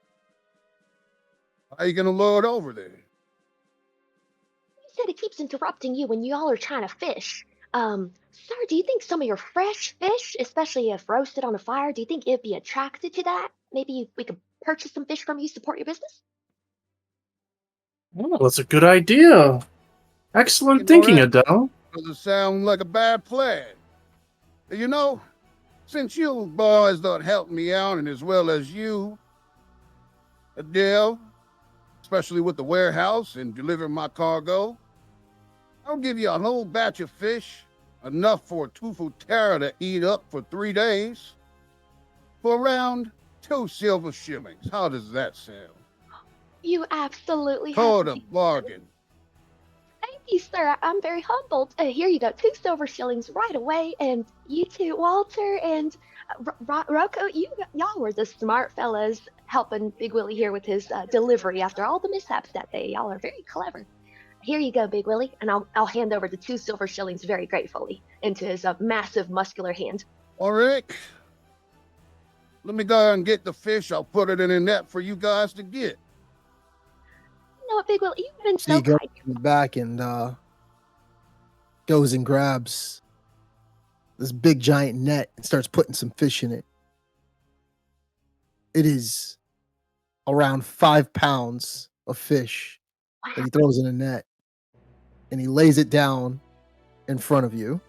are you gonna lure it over there? You said it keeps interrupting you when y'all are trying to fish. Sir, do you think some of your fresh fish, especially if roasted on a fire, do you think it'd be attracted to that? Maybe we could purchase some fish from you, support your business? Oh, that's a good idea. Excellent thinking, that Adele. doesn't sound like a bad plan. You know, since you boys don't help me out, and as well as you, Adele, especially with the warehouse and delivering my cargo, I'll give you a whole batch of fish, enough for a Teufel Terror to eat up for 3 days, for around 2 silver shillings. How does that sound? You absolutely have Total to. bargain. Thank you, sir. I'm very humbled. Here you go, 2 silver shillings right away. And you two, Walter and Rocco, y'all were the smart fellas helping Big Willie here with his delivery after all the mishaps that day. Y'all are very clever. Here you go, Big Willie, and I'll hand over the 2 silver shillings very gratefully into his massive muscular hand. All right. Let me go and get the fish. I'll put it in a net for you guys to get. You know what, Big Willie, you've been So so he goes kind. in the back and goes and grabs this big giant net and starts putting some fish in it. It is around 5 pounds of fish that Wow. he throws in a net, and he lays it down in front of you.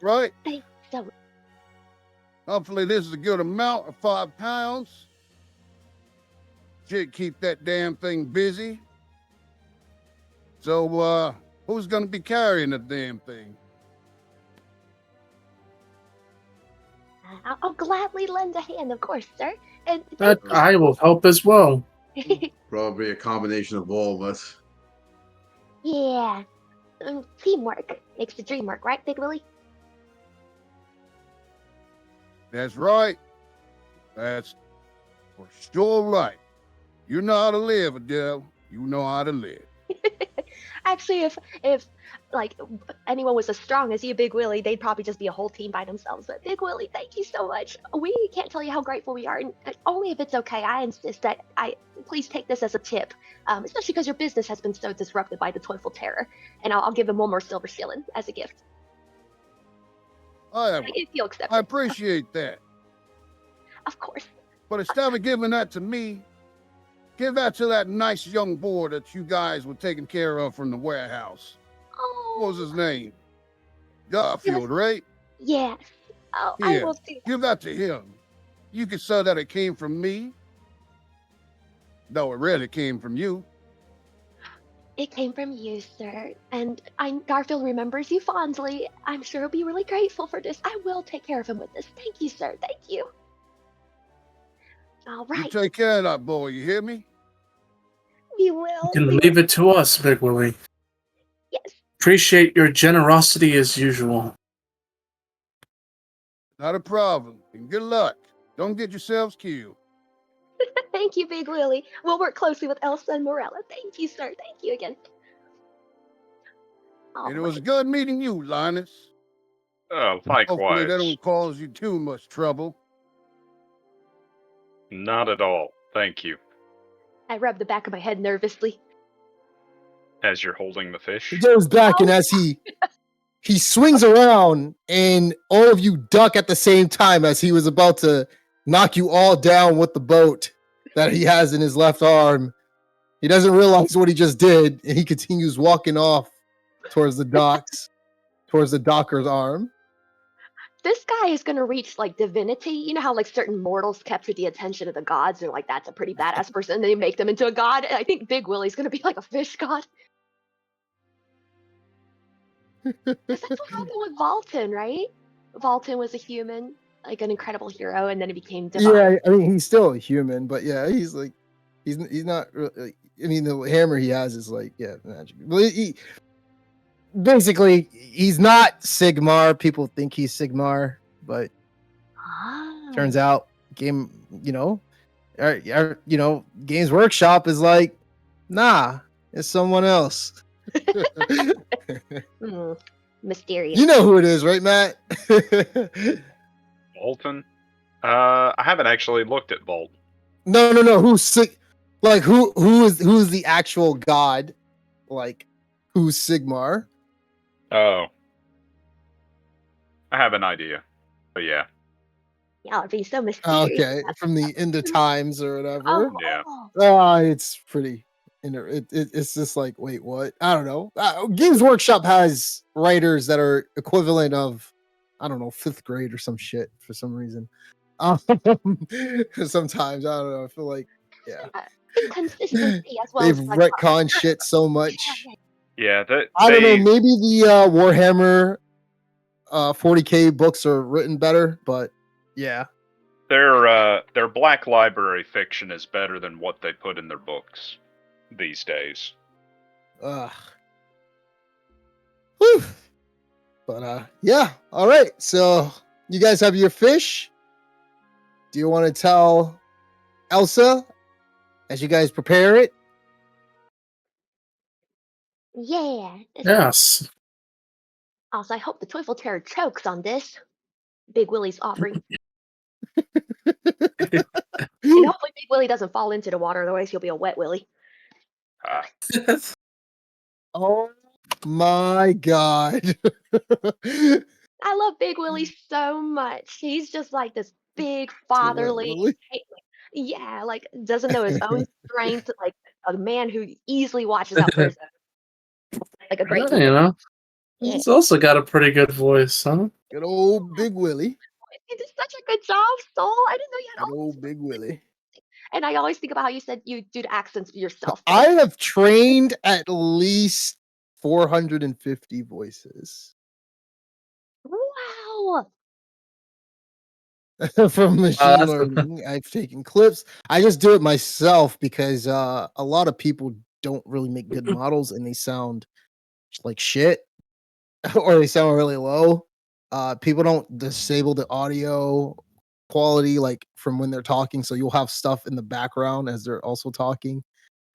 Right? Thanks so much. Hopefully this is a good amount of 5 pounds. Should keep that damn thing busy. So, who's gonna be carrying the damn thing? I'll gladly lend a hand, of course, sir. And That I will help as well. Probably a combination of all of us. yeah, teamwork makes the dream work, right, Big Willie? That's right. That's for sure right. You know how to live, Adele. You know how to live. Actually, if like anyone was as strong as you, Big Willie, they'd probably just be a whole team by themselves. But Big Willie, thank you so much. We can't tell you how grateful we are, and only if it's okay. I insist that please take this as a tip, especially because your business has been so disrupted by the Teufel Terror, and I'll give him 1 more silver shilling as a gift. If you'll accept I it. appreciate that. Of course. But instead of giving that to me, give that to that nice young boy that you guys were taking care of from the warehouse. Oh. What was his name? Garfield, right? Yes. Oh, I Here, will do. give that to him. You can say that it came from me. No, it really came from you. It came from you, sir, and Garfield remembers you fondly. I'm sure he'll be really grateful for this. I will take care of him with this. Thank you, sir. Thank you. All You right. take care of that boy, you hear me? We You will. can we leave will. it to us, Big Willie. Yes. Appreciate your generosity as usual. Not a problem. And good luck. Don't get yourselves killed. Thank you, Big Willie. We'll work closely with Elsa and Morella. Thank you, sir. Thank you again. All And it was right. good meeting you, Linus. Oh, Hopefully that likewise. don't cause you too much trouble. Not at all. Thank you. I rubbed the back of my head nervously. As you're holding the fish. He goes back, and as he swings around, and all of you duck at the same time as he was about to knock you all down with the boat that he has in his left arm. He doesn't realize what he just did, and he continues walking off towards the docks, towards the docker's arm. This guy is gonna reach like divinity. You know how like certain mortals capture the attention of the gods, and like that's a pretty badass person. And they make them into a god. And I think Big Willie's gonna be like a fish god. 'Cause that's what happened with Valton, right? Valton was a human, like an incredible hero, and then he became divine. Yeah, I mean, he's still a human, but yeah, he's like, he's not really. I mean, the hammer he has is like, yeah, magic. But basically, he's not Sigmar. People think he's Sigmar, but turns out Games Workshop is like, nah, it's someone else. Mysterious. You know who it is, right, Matt? Bolton? I haven't actually looked at Bolt. No. Who's like who's the actual god? Like who's Sigmar? Oh. I have an idea. But yeah. Yeah, it'd be so mysterious. Okay, from the End of Times or whatever. Yeah. It's pretty. It's just like, wait, what? I don't know. Games Workshop has writers that are equivalent of, I don't know, 5th grade or some shit for some reason. Sometimes I don't know. I feel like, yeah, Inconsistency as well. they've as like, retconned shit so much. Yeah, I don't know. Maybe the Warhammer 40K books are written better, but yeah. Their Black Library fiction is better than what they put in their books these days. Ugh. Whew. But yeah. All right. So you guys have your fish. Do you want to tell Elsa as you guys prepare it? Yeah. Yes. Also, I hope the Teufel Terror chokes on this. Big Willie's offering. And hopefully Big Willie doesn't fall into the water, otherwise he'll be a wet Willie. Oh my god. I love Big Willie so much. He's just like this big fatherly, yeah, like doesn't know his own strength, like a man who easily watches out for his own. Like a great leader. He's also got a pretty good voice, huh? Good old Big Willie. He did such a good job, Soul. I didn't know you had Good old Big Willie. And I always think about how you said you do the accents yourself. I have trained at least 450 voices. Wow. From machine learning. I've taken clips. I just do it myself because a lot of people don't really make good models and they sound like shit or they sound really low. People don't disable the audio quality like from when they're talking, so you'll have stuff in the background as they're also talking.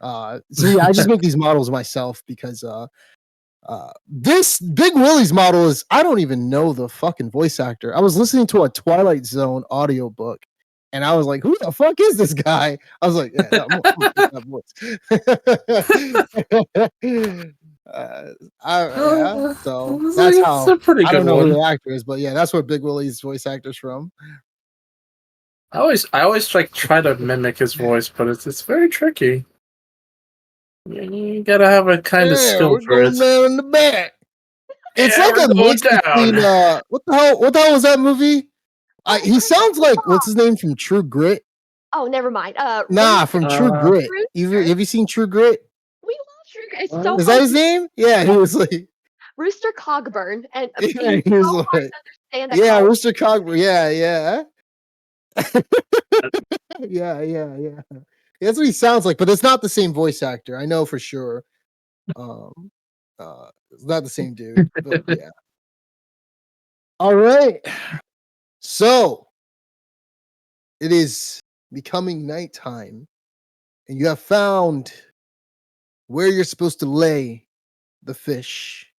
So yeah, I just make these models myself because this Big Willie's model is, I don't even know the fucking voice actor. I was listening to a Twilight Zone audiobook and I was like, who the fuck is this guy? I was like, yeah, I'm gonna pick that voice. So that's how. I don't know who the actor is, but yeah, that's where Big Willie's voice actor's from. I always like try to mimic his voice, but it's very tricky. You gotta have a kind of skill for it. Down in the back. It's like a mix between what the hell was that movie? He sounds like what's his name from True Grit? Oh, never mind. From True Grit. Have you seen True Grit? We love True Grit. It's so is that his name? Yeah, he was like Rooster Cogburn, and yeah, he was like, yeah, Rooster Cogburn. Yeah. yeah. That's what he sounds like, but it's not the same voice actor. I know for sure. It's not the same dude, but yeah. All right. So it is becoming nighttime, and you have found where you're supposed to lay the fish.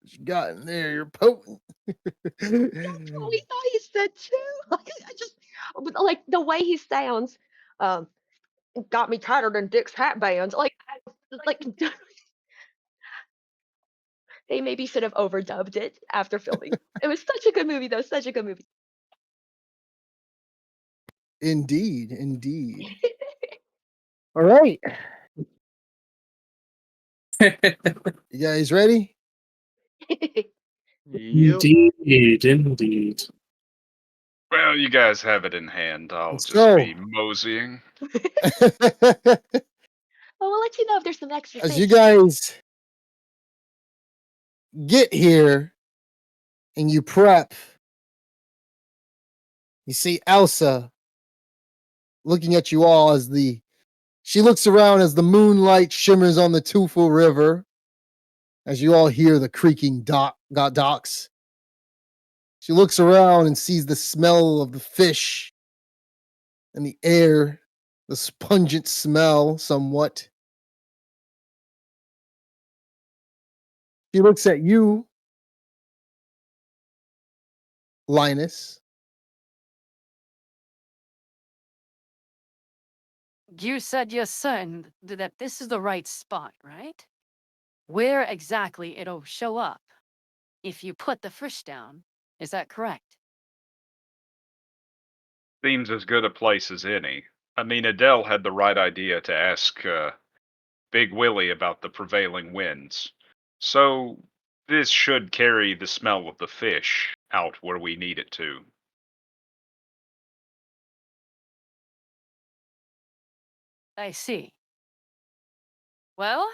What you got in there? You're potent. That's what we thought he said too. I just like the way he sounds. Got me tighter than Dick's hat bands. Like they maybe should have overdubbed it after filming. It was such a good movie, though. Such a good movie. Indeed. All right. You guys ready? Indeed. Well, you guys have it in hand. I'll just be moseying. Well, we'll let you know if there's some extra. As you guys get here and you prep, you see Elsa looking at you all as she looks around as the moonlight shimmers on the Teufel River, as you all hear the creaking docks. She looks around and sees the smell of the fish and the air, the pungent smell somewhat. She looks at you, Linus. You said you're certain that this is the right spot, right? Where exactly it'll show up if you put the fish down. Is that correct? Seems as good a place as any. I mean, Adele had the right idea to ask Big Willie about the prevailing winds. So, this should carry the smell of the fish out where we need it to. I see. Well,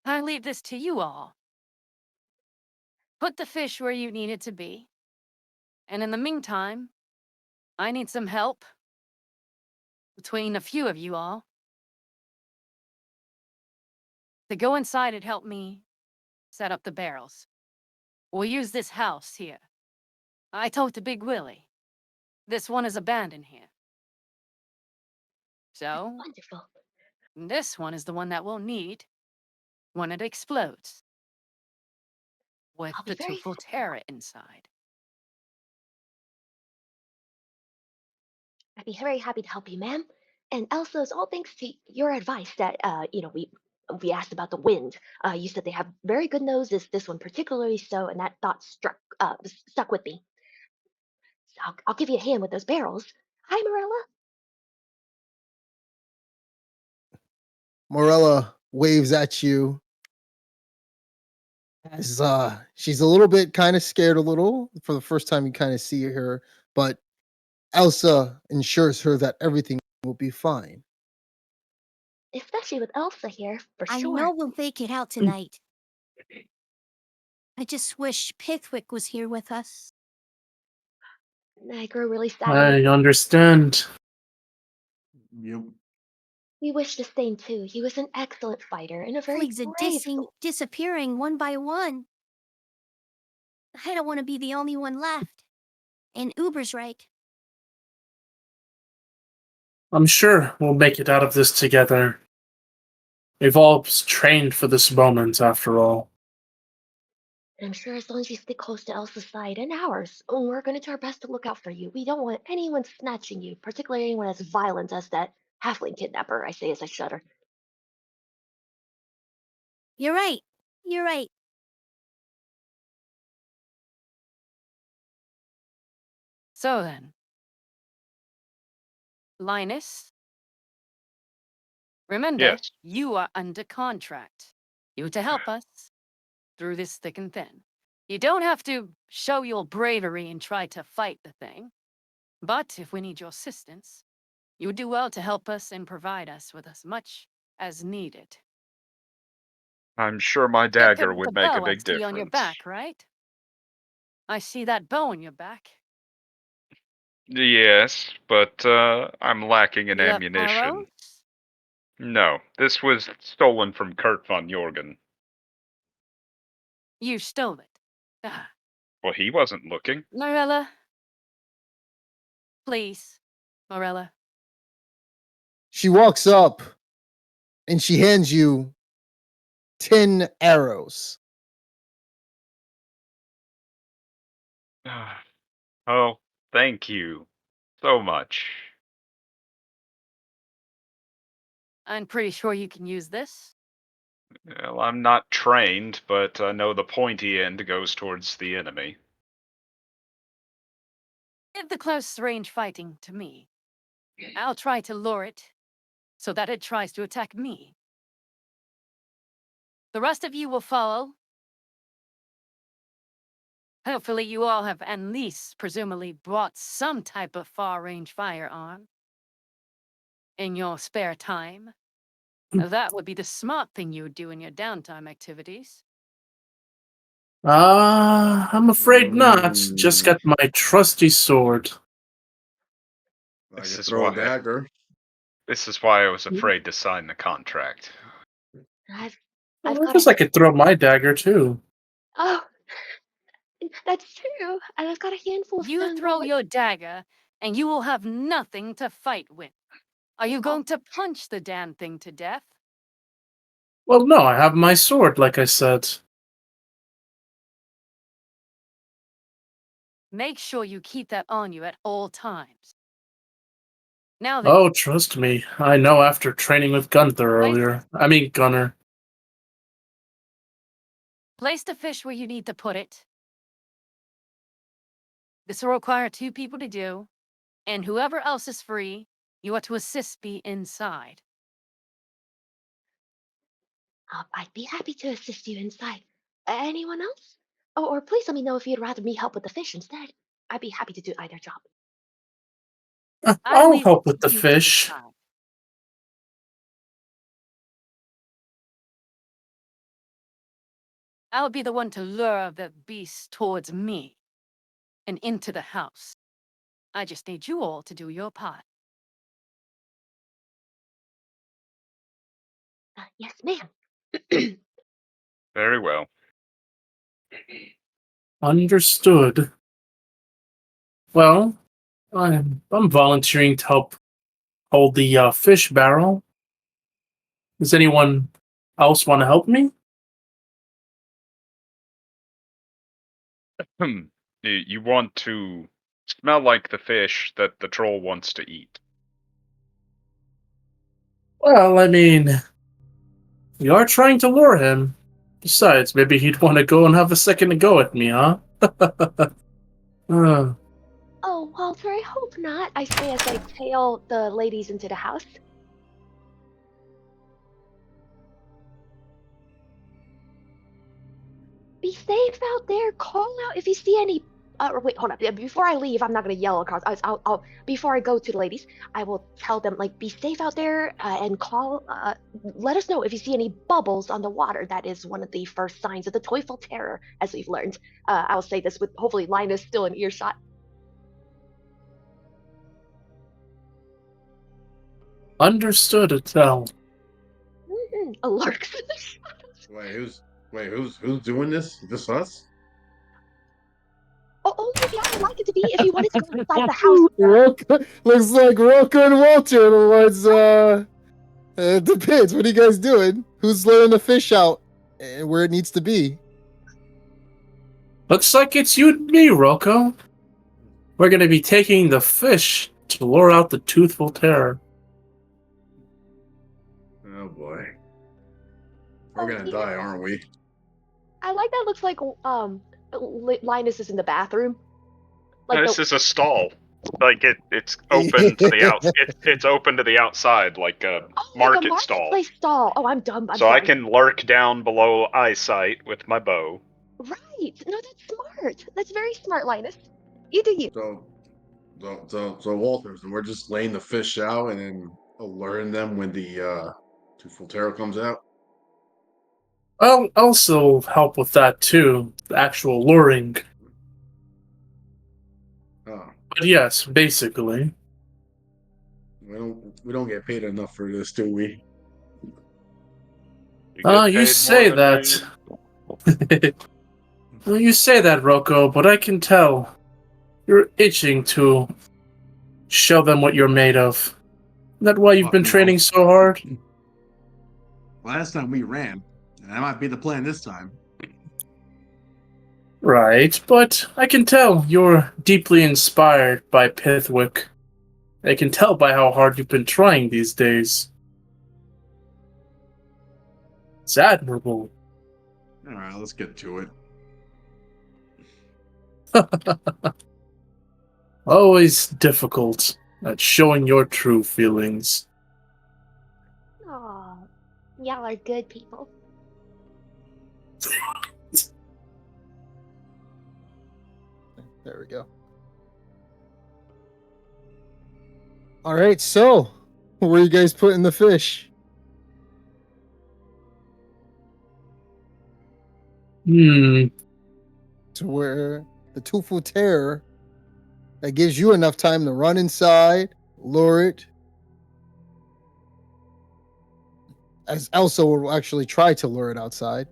I leave this to you all. Put the fish where you need it to be. And in the meantime, I need some help between a few of you all to go inside and help me set up the barrels. We'll use this house here. I talked to Big Willie. This one is abandoned here. So, Wonderful. this one is the one that we'll need when it explodes. With I'll be the very Teufel Terror inside. I'd be very happy to help you, ma'am. And Elsa, it's all thanks to your advice that we asked about the wind. You said they have very good noses, this one particularly so, and that thought stuck with me. So I'll give you a hand with those barrels. Hi, Morella. Morella waves at you as she's a little bit kind of scared a little for the first time you kind of see her, but Elsa ensures her that everything will be fine. Especially with Elsa here, for I sure. know we'll make it out tonight. I just wish Pithwick was here with us. I grow really sad. I understand. Yep. We wish the same too. He was an excellent fighter and a very Fleas are brave soul. disappearing one by one. I don't want to be the only one left. And Uber's right. I'm sure we'll make it out of this together. We've all trained for this moment, after all. And I'm sure as long as you stick close to Elsa's side and ours, we're going to do our best to look out for you. We don't want anyone snatching you, particularly anyone as violent as that halfling kidnapper, I say as I shudder. You're right. You're right. So then, Linus, remember, Yes. you are under contract. You to help us through this thick and thin. You don't have to show your bravery and try to fight the thing. But if we need your assistance, you would do well to help us and provide us with as much as needed. I'm sure my You're dagger good with would the make a bow I big see difference. on your back, right? I see that bow on your back. Yes, but I'm lacking in You have ammunition. arrows? No, this was stolen from Kurt von Jorgen. You stole it. Ah. Well, he wasn't looking. Morella. Please, Morella. She walks up and she hands you 10 arrows. Oh, thank you so much. I'm pretty sure you can use this. Well, I'm not trained, but I know the pointy end goes towards the enemy. Give the close range fighting to me. I'll try to lure it so that it tries to attack me. The rest of you will follow. Hopefully you all have at least presumably brought some type of far-range firearm in your spare time. That would be the smart thing you would do in your downtime activities. I'm afraid not. Just got my trusty sword. I This can is throw a why. dagger. This is why I was afraid to sign the contract. I've Well, I've I got guess a I could throw my dagger too. oh, that's true. And I've got a handful of You stone throw bullets. your dagger, and you will have nothing to fight with. Are you going to punch the damn thing to death? Well, no, I have my sword, like I said. Make sure you keep that on you at all times. Now then, Oh, trust me, I know after training with Gunther earlier. I mean, Gunner. place the fish where you need to put it. This will require 2 people to do, and whoever else is free, you are to assist me inside. I'd be happy to assist you inside. Anyone else? Oh, or please let me know if you'd rather me help with the fish instead. I'd be happy to do either job. I I'll leave help it with the to you to fish. decide. I'll be the one to lure the beast towards me and into the house. I just need you all to do your part. Yes, ma'am. Very well. Understood. Well, I'm volunteering to help hold the fish barrel. Does anyone else want to help me? You want to smell like the fish that the troll wants to eat. Well, I mean, we are trying to lure him. Besides, maybe he'd want to go and have a second go at me, huh? Uh, Oh, Walter, I hope not. I say as I tail the ladies into the house. Be safe out there. Call out if you see any. Wait, hold on. Before I leave, I'm not gonna yell across. Before I go to the ladies, I will tell them like, be safe out there, and call. Let us know if you see any bubbles on the water. That is one of the first signs of the Teufel Terror, as we've learned. I will say this with hopefully Linus still in earshot. understood, Adele. Alarks. Wait, who's doing this? Is this us? Only if y'all would like it to be. If you wanted to go inside the house. Looks like Rocco and Walter are the ones, it depends. What are you guys doing? Who's letting the fish out and where it needs to be? Looks like it's you and me, Rocco. We're going to be taking the fish to lure out the Teufel Terror. Oh boy. We're gonna die, aren't we? I like that. Looks like Linus is in the bathroom. Like This the is a stall. Like it's open to the out. It's open to the outside, like a like a market stall. marketplace stall. Oh, I'm dumb. I'm So sorry. I can lurk down below eyesight with my bow. Right. No, that's smart. That's very smart, Linus. You do you. So Walters, and we're just laying the fish out and then alerting them when the Teufel Terror comes out. I'll also help with that too, the actual luring. Oh, But yes, basically. we don't get paid enough for this, do we? You get You paid say more than that. Well, you say that, Rocco, but I can tell you're itching to show them what you're made of. Isn't that why you've Fuck been no. training so hard? Last time we ran, and that might be the plan this time. Right, but I can tell you're deeply inspired by Pithwick. I can tell by how hard you've been trying these days. It's admirable. All right, let's get to it. Always difficult at showing your true feelings. Aw, y'all are good people. There we go. All right, so where are you guys putting the fish? Hmm. To where the Teufel Terror, that gives you enough time to run inside, lure it. As Elsa will actually try to lure it outside.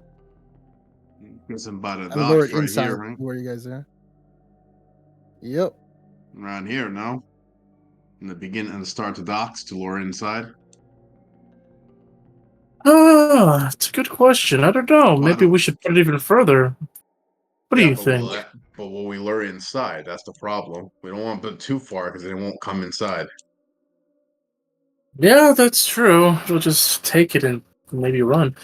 Guess I'm by the And lure docks it right inside here, right? where you guys are. Yep. Around here now. In the beginning and the start the docks to lure inside. It's a good question. I don't know. Well, I Maybe don't- we should put it even further. What do you think? But will we lure inside? That's the problem. We don't want to put it too far because they won't come inside. Yeah, that's true. We'll just take it and maybe run.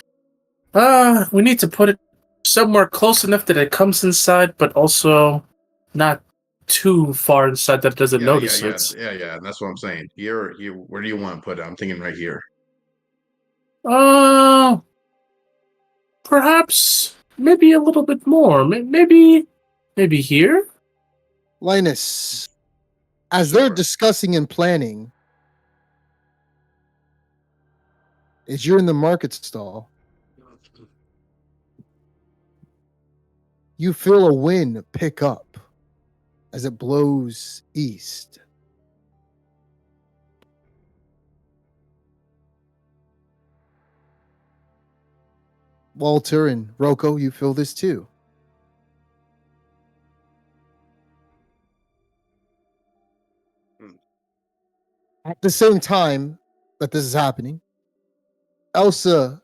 We need to put it somewhere close enough that it comes inside, but also not too far inside that it doesn't notice it. Yeah. That's what I'm saying. Here. Where do you want to put it? I'm thinking right here. Perhaps maybe a little bit more. Maybe here. Linus, as they're discussing and planning, as you're in the market stall, you feel a wind pick up as it blows east. Walter and Rocco, you feel this too. At the same time that this is happening, Elsa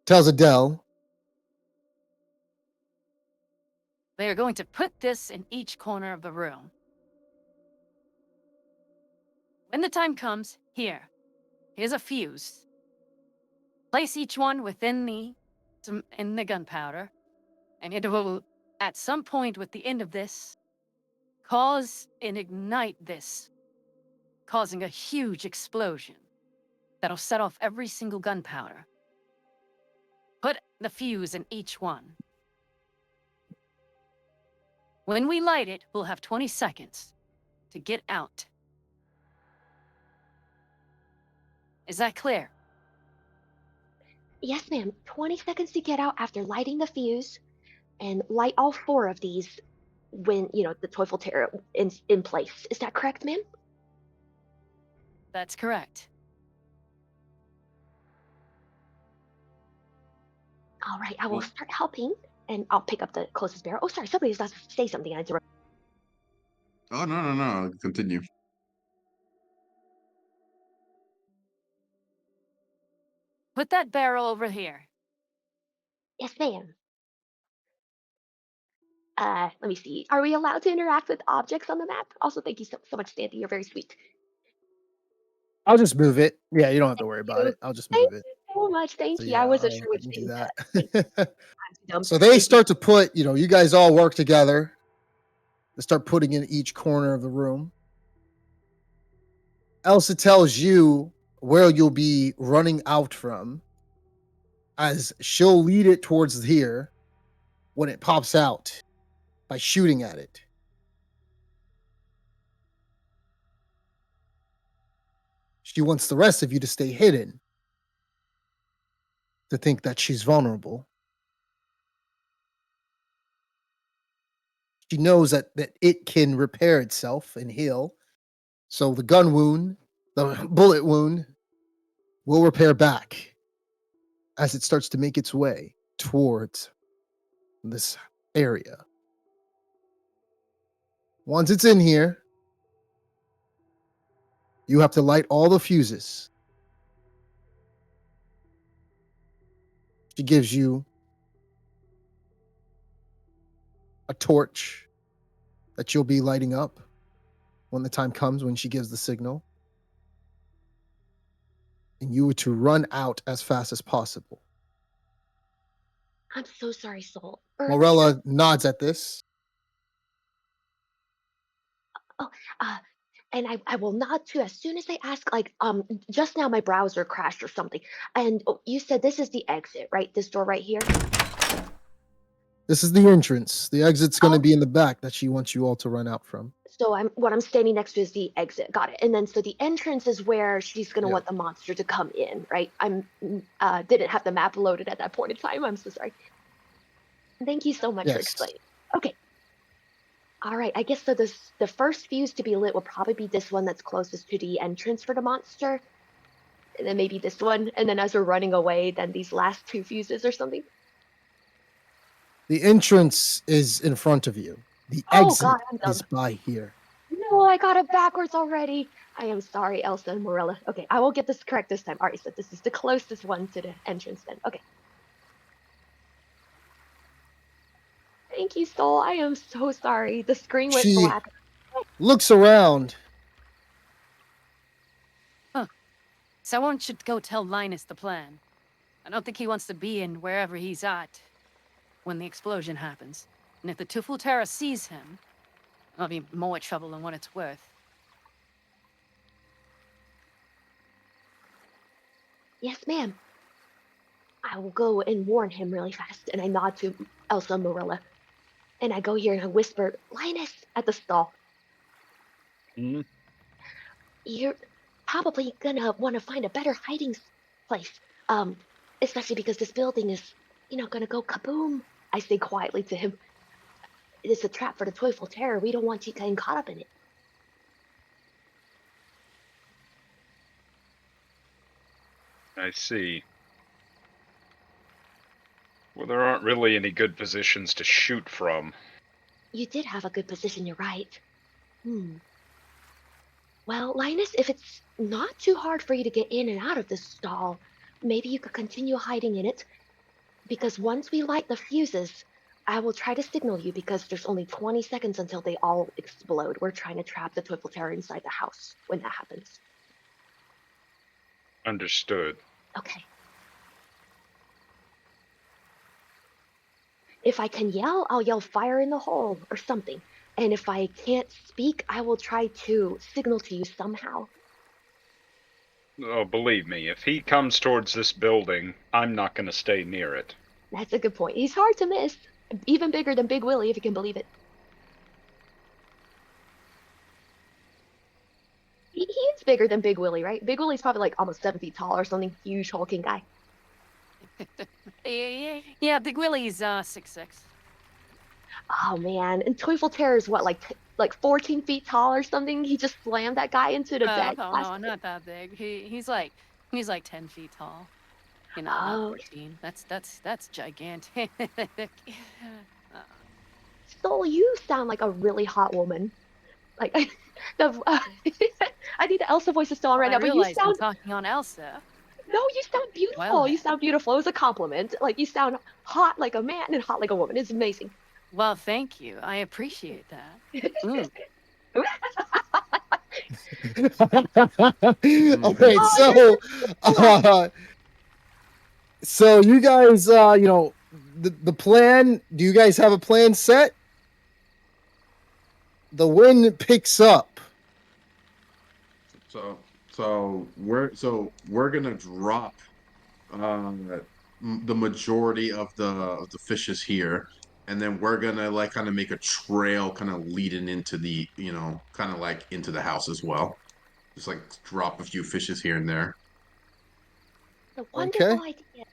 tells Adele, They are going to put this in each corner of the room. When the time comes, here's a fuse. Place each one within the gunpowder, and it will, at some point with the end of this, cause and ignite this, causing a huge explosion that'll set off every single gunpowder. Put the fuse in each one. When we light it, we'll have 20 seconds to get out. Is that clear? Yes, ma'am. 20 seconds to get out after lighting the fuse, and light all 4 of these when, the Teufel Terror in place. Is that correct, ma'am? That's correct. All right, I will start helping, and I'll pick up the closest barrel. Oh, sorry, somebody was about to say something. I interrupted. Oh no. Continue. Put that barrel over here. Yes, ma'am. Let me see. Are we allowed to interact with objects on the map? Also, thank you so much, Sandy. You're very sweet. I'll just move it. Yeah, you don't have to worry about it. I'll just move it. So much. Thank So you. yeah, I wasn't I sure which can do thing that. I'm So they start to put, you guys all work together. They start putting in each corner of the room. Elsa tells you where you'll be running out from, as she'll lead it towards here when it pops out by shooting at it. She wants the rest of you to stay hidden, to think that she's vulnerable. She knows that it can repair itself and heal. So the gun wound, the bullet wound, will repair back as it starts to make its way towards this area. Once it's in here, you have to light all the fuses. She gives you a torch that you'll be lighting up when the time comes, when she gives the signal. And you are to run out as fast as possible. I'm so sorry, Soul. Morella nods at this. Oh, and I will nod too as soon as they ask. Just now my browser crashed or something, and you said this is the exit, right? This door right here. This is the entrance. The exit's going to be in the back that she wants you all to run out from. So what I'm standing next to is the exit. Got it. And then so the entrance is where she's gonna want the monster to come in, right? I'm didn't have the map loaded at that point in time. I'm so sorry. Thank you so much for explaining. Okay. All right, I guess so. The first fuse to be lit will probably be this one that's closest to the entrance for the monster, and then maybe this one, and then as we're running away, then these last two fuses or something. The entrance is in front of you. The Oh exit God, I'm dumb. is by here. No, I got it backwards already. I am sorry, Elsa and Morella. Okay, I will get this correct this time. All right, so this is the closest one to the entrance then. Okay. Thank you, Soul. I am so sorry. The screen went She black. looks around. Someone should go tell Linus the plan. I don't think he wants to be in wherever he's at when the explosion happens. And if the Teufel Terror sees him, I'll be more trouble than what it's worth. Yes, ma'am. I will go and warn him really fast. And I nod to Elsa and Morella. And I go here and I whisper, Linus, at the stall. Hmm? You're probably gonna want to find a better hiding place. Especially because this building is, gonna go kaboom. I say quietly to him. It's a trap for the Teufel Terror. We don't want you getting caught up in it. I see. Well, there aren't really any good positions to shoot from. You did have a good position, you're right. Well, Linus, if it's not too hard for you to get in and out of this stall, maybe you could continue hiding in it. Because once we light the fuses, I will try to signal you because there's only 20 seconds until they all explode. We're trying to trap the Teufel Terror inside the house when that happens. Understood. Okay. If I can yell, I'll yell fire in the hole or something. And if I can't speak, I will try to signal to you somehow. Oh, believe me, if he comes towards this building, I'm not going to stay near it. That's a good point. He's hard to miss. Even bigger than Big Willie, if you can believe it. He is bigger than Big Willie, right? Big Willie's probably like almost 7 feet tall or something. Huge hulking guy. Yeah, Big Willie's 6'6". Oh man, and Teufel Terror is what, like 14 feet tall or something? He just slammed that guy into the bed. No, not that big. He's like 10 feet tall. Not Oh, 14. That's gigantic. Soul, you sound like a really hot woman. Like, I need the Elsa voice still on right I now, but you realize I'm sound. talking on Elsa. No, you sound beautiful. Well, You sound beautiful. It was a compliment. Like, you sound hot like a man and hot like a woman. It's amazing. well, thank you. I appreciate that. Okay, so you guys, the plan. Do you guys have a plan set? The wind picks up. So we're gonna drop the majority of the fishes here, and then we're gonna like kind of make a trail kind of leading into the kind of like into the house as well. Just like drop a few fishes here and there. A wonderful Okay. idea.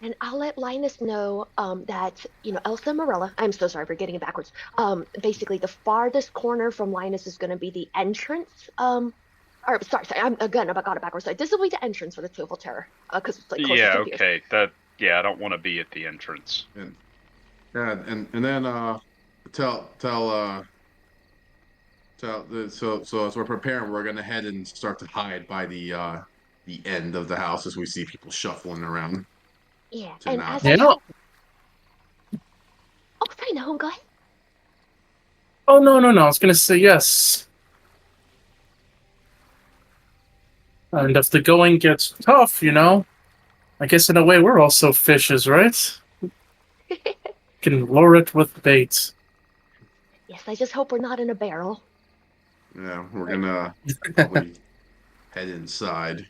And I'll let Linus know that, Elsa Morella, I'm so sorry for getting it backwards. Basically, the farthest corner from Linus is going to be the entrance. Or sorry, I got it backwards. Sorry, this will be the entrance for the Teufel Terror, because it's like closest Yeah, to okay. I don't want to be at the entrance. And then so as we're preparing, we're gonna head and start to hide by the end of the house as we see people shuffling around. Yeah, To and not- as Yeah. Oh, sorry, Nahum, go ahead. Oh, no. I was going to say yes. And if the going gets tough, I guess in a way we're also fishes, right? Can lure it with bait. Yes, I just hope we're not in a barrel. Yeah, we're gonna probably head inside.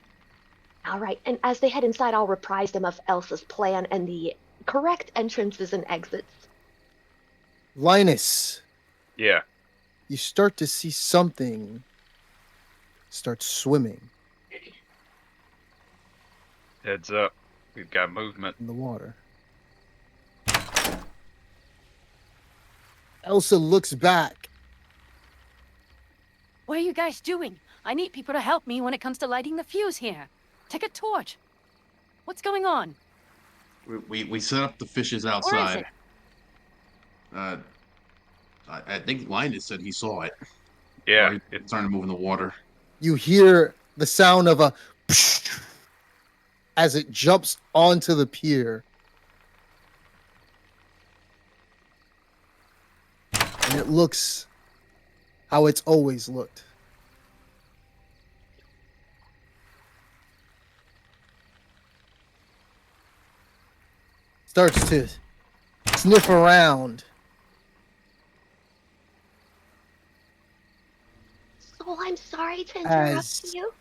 All right, and as they head inside, I'll reprise them of Elsa's plan and the correct entrances and exits. Linus, Yeah. you start to see something start swimming Heads up. We've got movement. in the water. Elsa looks back. What are you guys doing? I need people to help me when it comes to lighting the fuse here. Take a torch. What's going on? We set up the fishes Where is outside. it? I think Linus said he saw it. Yeah, Or it's starting to move in the water. You hear the sound of a as it jumps onto the pier. And it looks how it's always looked. Starts to sniff around. So I'm sorry to interrupt As- you.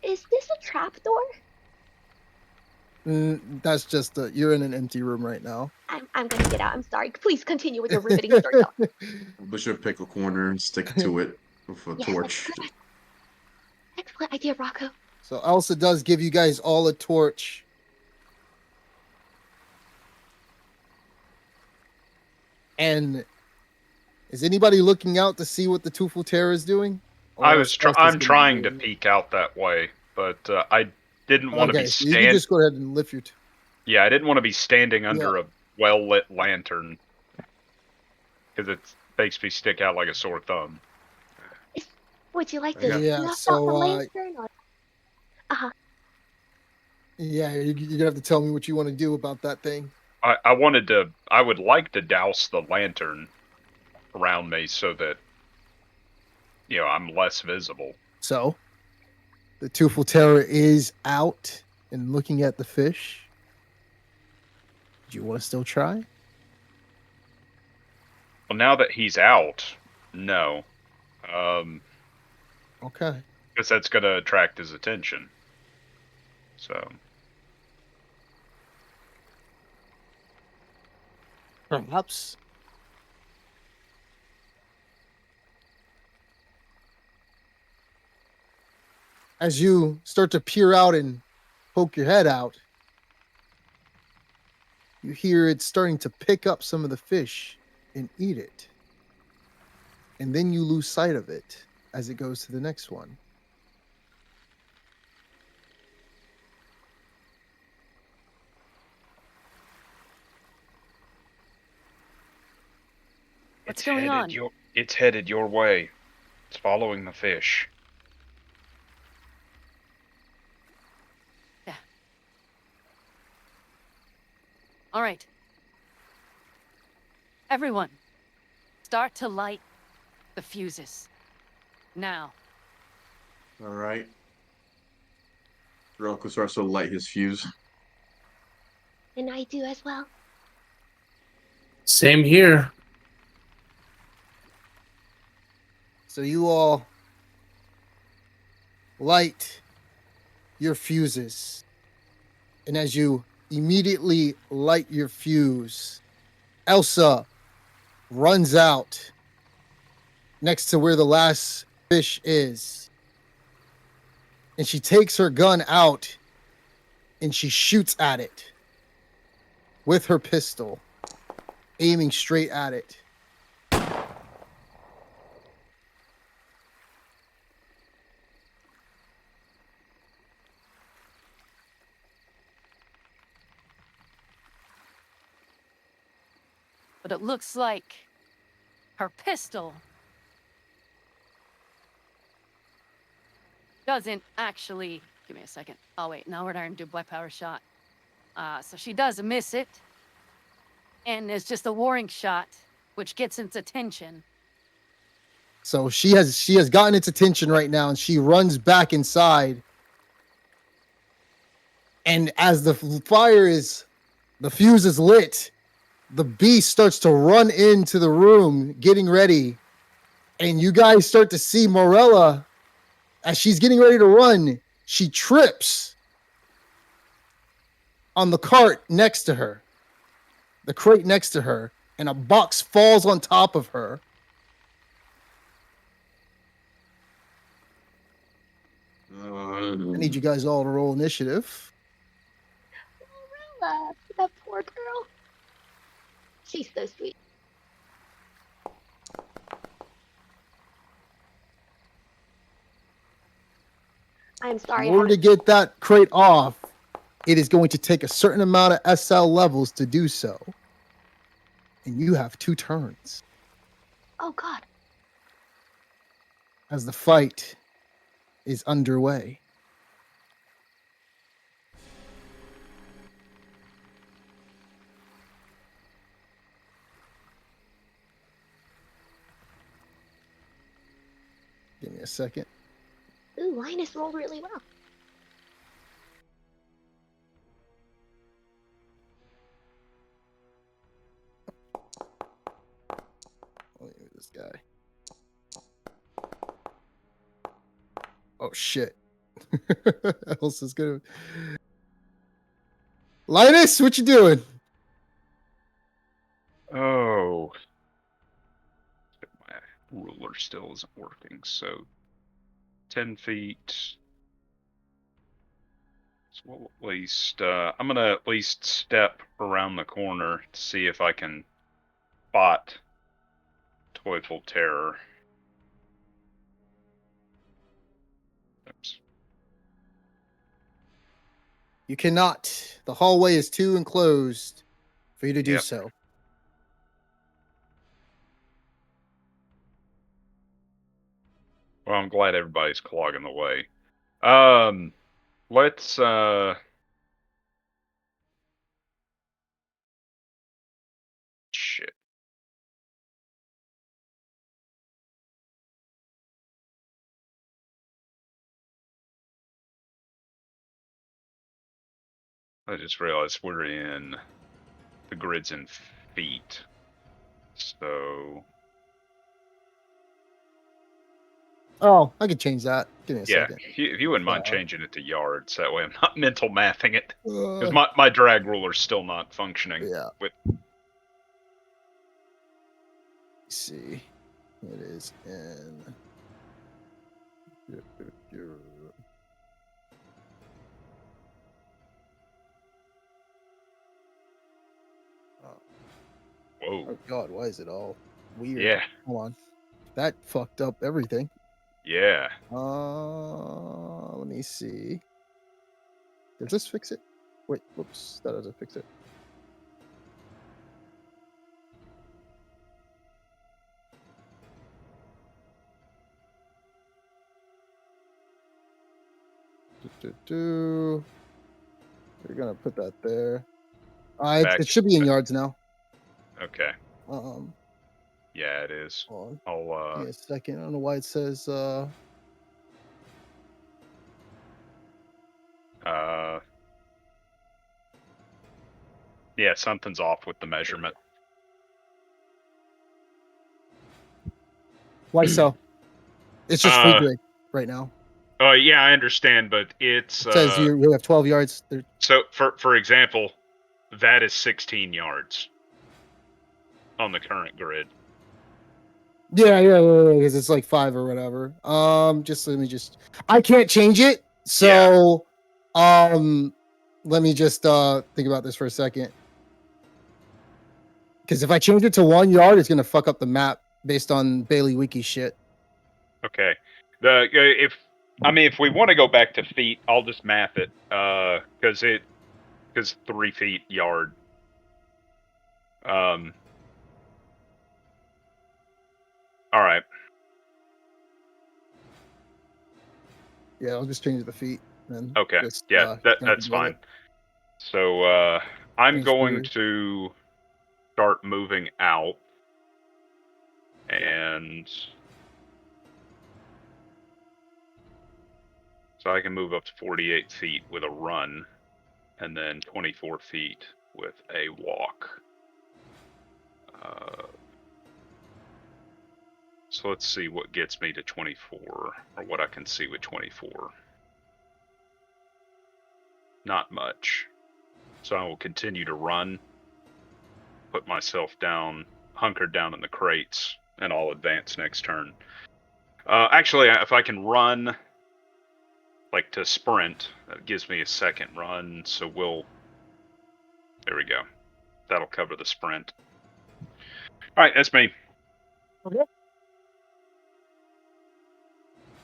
Is this a trapdoor? That's just you're in an empty room right now. I'm gonna get out. I'm sorry. Please continue with your riveting storytelling. We should pick a corner and stick to it with a Yes, torch. that's good. Excellent idea, Rocco. So Elsa does give you guys all a torch. And is anybody looking out to see what the Teufel Terror is doing? I'm gonna trying to do it? peek out that way, but I didn't want to Okay, be so you can just go ahead and lift your. Yeah, I didn't want to be standing under a well-lit lantern because it makes me stick out like a sore thumb. Would you like to Yeah, snuff so, out the lantern? Or... Yeah, you're gonna have to tell me what you want to do about that thing. I would like to douse the lantern around me so that, I'm less visible. So, the Teufel Terror is out and looking at the fish. Do you want to still try? Well, now that he's out, no. Okay. Because that's going to attract his attention. So. Perhaps. As you start to peer out and poke your head out, you hear it starting to pick up some of the fish and eat it. And then you lose sight of it as it goes to the next one. What's going on? It's headed your way. It's following the fish. Yeah. All right. Everyone, start to light the fuses. Now. All right. Rocco starts to light his fuse. And I do as well. Same here. So you all light your fuses. And as you immediately light your fuse, Elsa runs out next to where the last fish is. And she takes her gun out and she shoots at it with her pistol, aiming straight at it. But it looks like her pistol doesn't actually... Give me a second. Oh, wait. Now we're going to do black power shot. So she does miss it. And there's just a warring shot, which gets its attention. So she has gotten its attention right now, and she runs back inside. And as the fuse is lit, the beast starts to run into the room, getting ready. And you guys start to see Morella, as she's getting ready to run, she trips on the cart next to her, the crate next to her, and a box falls on top of her. I need you guys all to roll initiative. Morella, that poor girl. She's so sweet. I'm sorry. In order to get that crate off, it is going to take a certain amount of SL levels to do so. And you have 2 turns Oh God. as the fight is underway. Give me a second. Ooh, Linus rolled really well. Look at this guy. Oh shit. Else is good. Linus, what you doing? Oh. My ruler still isn't working, so 10 feet. So we'll at least, I'm gonna at least step around the corner to see if I can spot Teufel Terror. Oops. You cannot. The hallway is too enclosed for you to do Yep. so. Well, I'm glad everybody's clogging the way. Let's, shit. I just realized we're in, the grid's in feet. So, Oh, I could change that. Give me a yeah, second. if you wouldn't mind changing it to yards, that way I'm not mental mathing it. Because Uh, my drag ruler's still not functioning. yeah. With Let's see. It is in. Whoa. Oh god, why is it all weird? Yeah. Hold on. That fucked up everything. Yeah. Let me see. Does this fix it? Wait, whoops, that doesn't fix it. We're gonna put that there. It should be in yards now. Okay. Um, Yeah, it is. hold on. I'll Give me a second. I don't know why it says yeah, something's off with the measurement. why so? It's just free grid right now. Oh, yeah, I understand, but it's It says you have 12 yards. There. So for example, that is 16 yards on the current grid. Yeah, because it's like 5 or whatever. Just let me I can't change it. So let me just think about this for a second. Because if I change it to 1 yard, it's gonna fuck up the map based on Bailey Wiki shit. Okay. If we want to go back to feet, I'll just math it. Because 3 feet yard. All right. Yeah, I'll just change the feet. Then Okay. just, Yeah, that's fine. So I'm going to start moving out, and so I can move up to 48 feet with a run, and then 24 feet with a walk. So let's see what gets me to 24, or what I can see with 24. Not much. So I will continue to run, put myself down, hunkered down in the crates, and I'll advance next turn. Actually, if I can run, like to sprint, that gives me a second run, so there we go. That'll cover the sprint. Alright, that's me. Okay.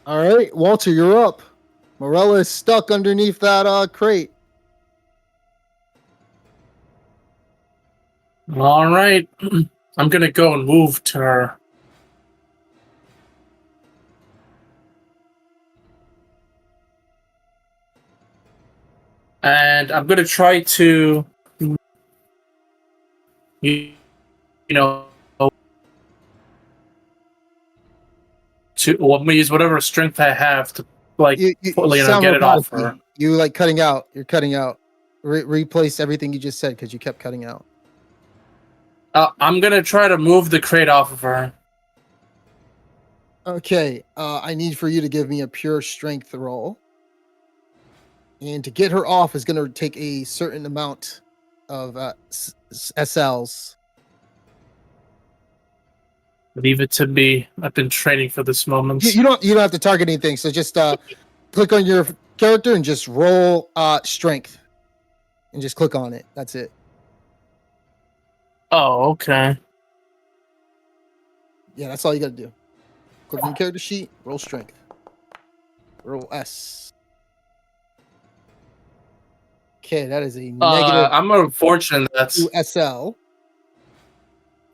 All right, Walter, you're up. Morella is stuck underneath that crate. All right. I'm gonna go and move to her. And I'm gonna try to, you know, to use whatever strength I have to, like, You sound get it off her. robotic. You like cutting out. You're cutting out. Replace everything you just said because you kept cutting out. I'm gonna try to move the crate off of her. Okay. I need for you to give me a pure strength roll. And to get her off is going to take a certain amount of SLs. Leave it to me. I've been training for this moment. You don't have to target anything. So just click on your character and just roll strength, and just click on it. That's it. Oh, okay. Yeah, that's all you got to do. Click on your character sheet. Roll strength. Roll S. Okay, that is a negative. I'm unfortunate. That's 2 SL.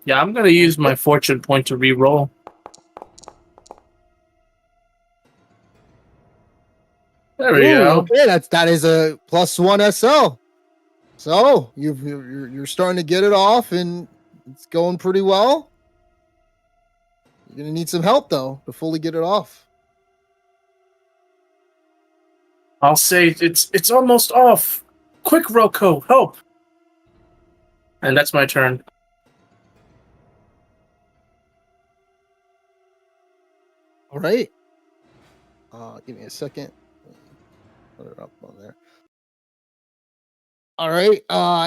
Yeah, I'm gonna use my fortune point to re-roll. There we go. Okay, that is a +1 SL. So you're starting to get it off, and it's going pretty well. You're gonna need some help though to fully get it off. I'll say it's almost off. Quick, Roko, help! And that's my turn. All right. Give me a second. Put it up on there. All right.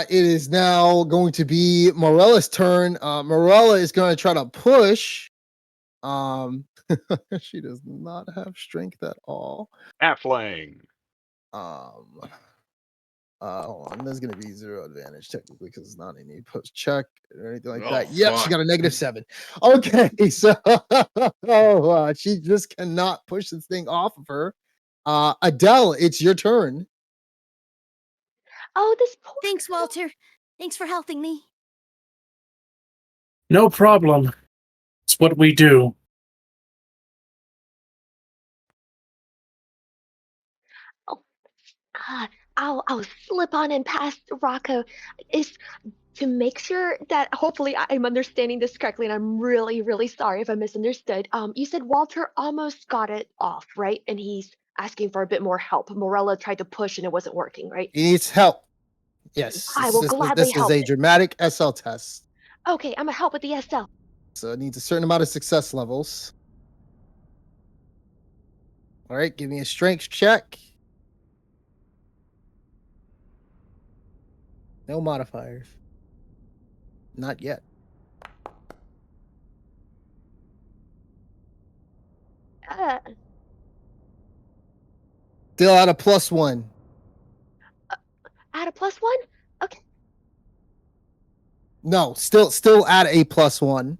It is now going to be Morella's turn. Morella is going to try to push. She does not have strength at all. Halfling. Hold on. There's gonna be 0 advantage technically because it's not any post check or anything like Oh, that. Yep, she fuck. got a -7. Okay, so she just cannot push this thing off of her. Adele, it's your turn. Oh, this poor Thanks, girl. Walter. Thanks for helping me. No problem. It's what we do. God, I'll slip on and past Rocco. Is to make sure that hopefully I'm understanding this correctly, and I'm really, really sorry if I misunderstood. You said Walter almost got it off, right? And he's asking for a bit more help. Morella tried to push and it wasn't working, right? He needs help. Yes, I will gladly this help is a it. dramatic SL test, Okay, I'm gonna help with the SL. so it needs a certain amount of success levels. All right, give me a strength check. No modifiers. Not yet. Uh, Still at a +1. add a +1. Okay. No, still at a +1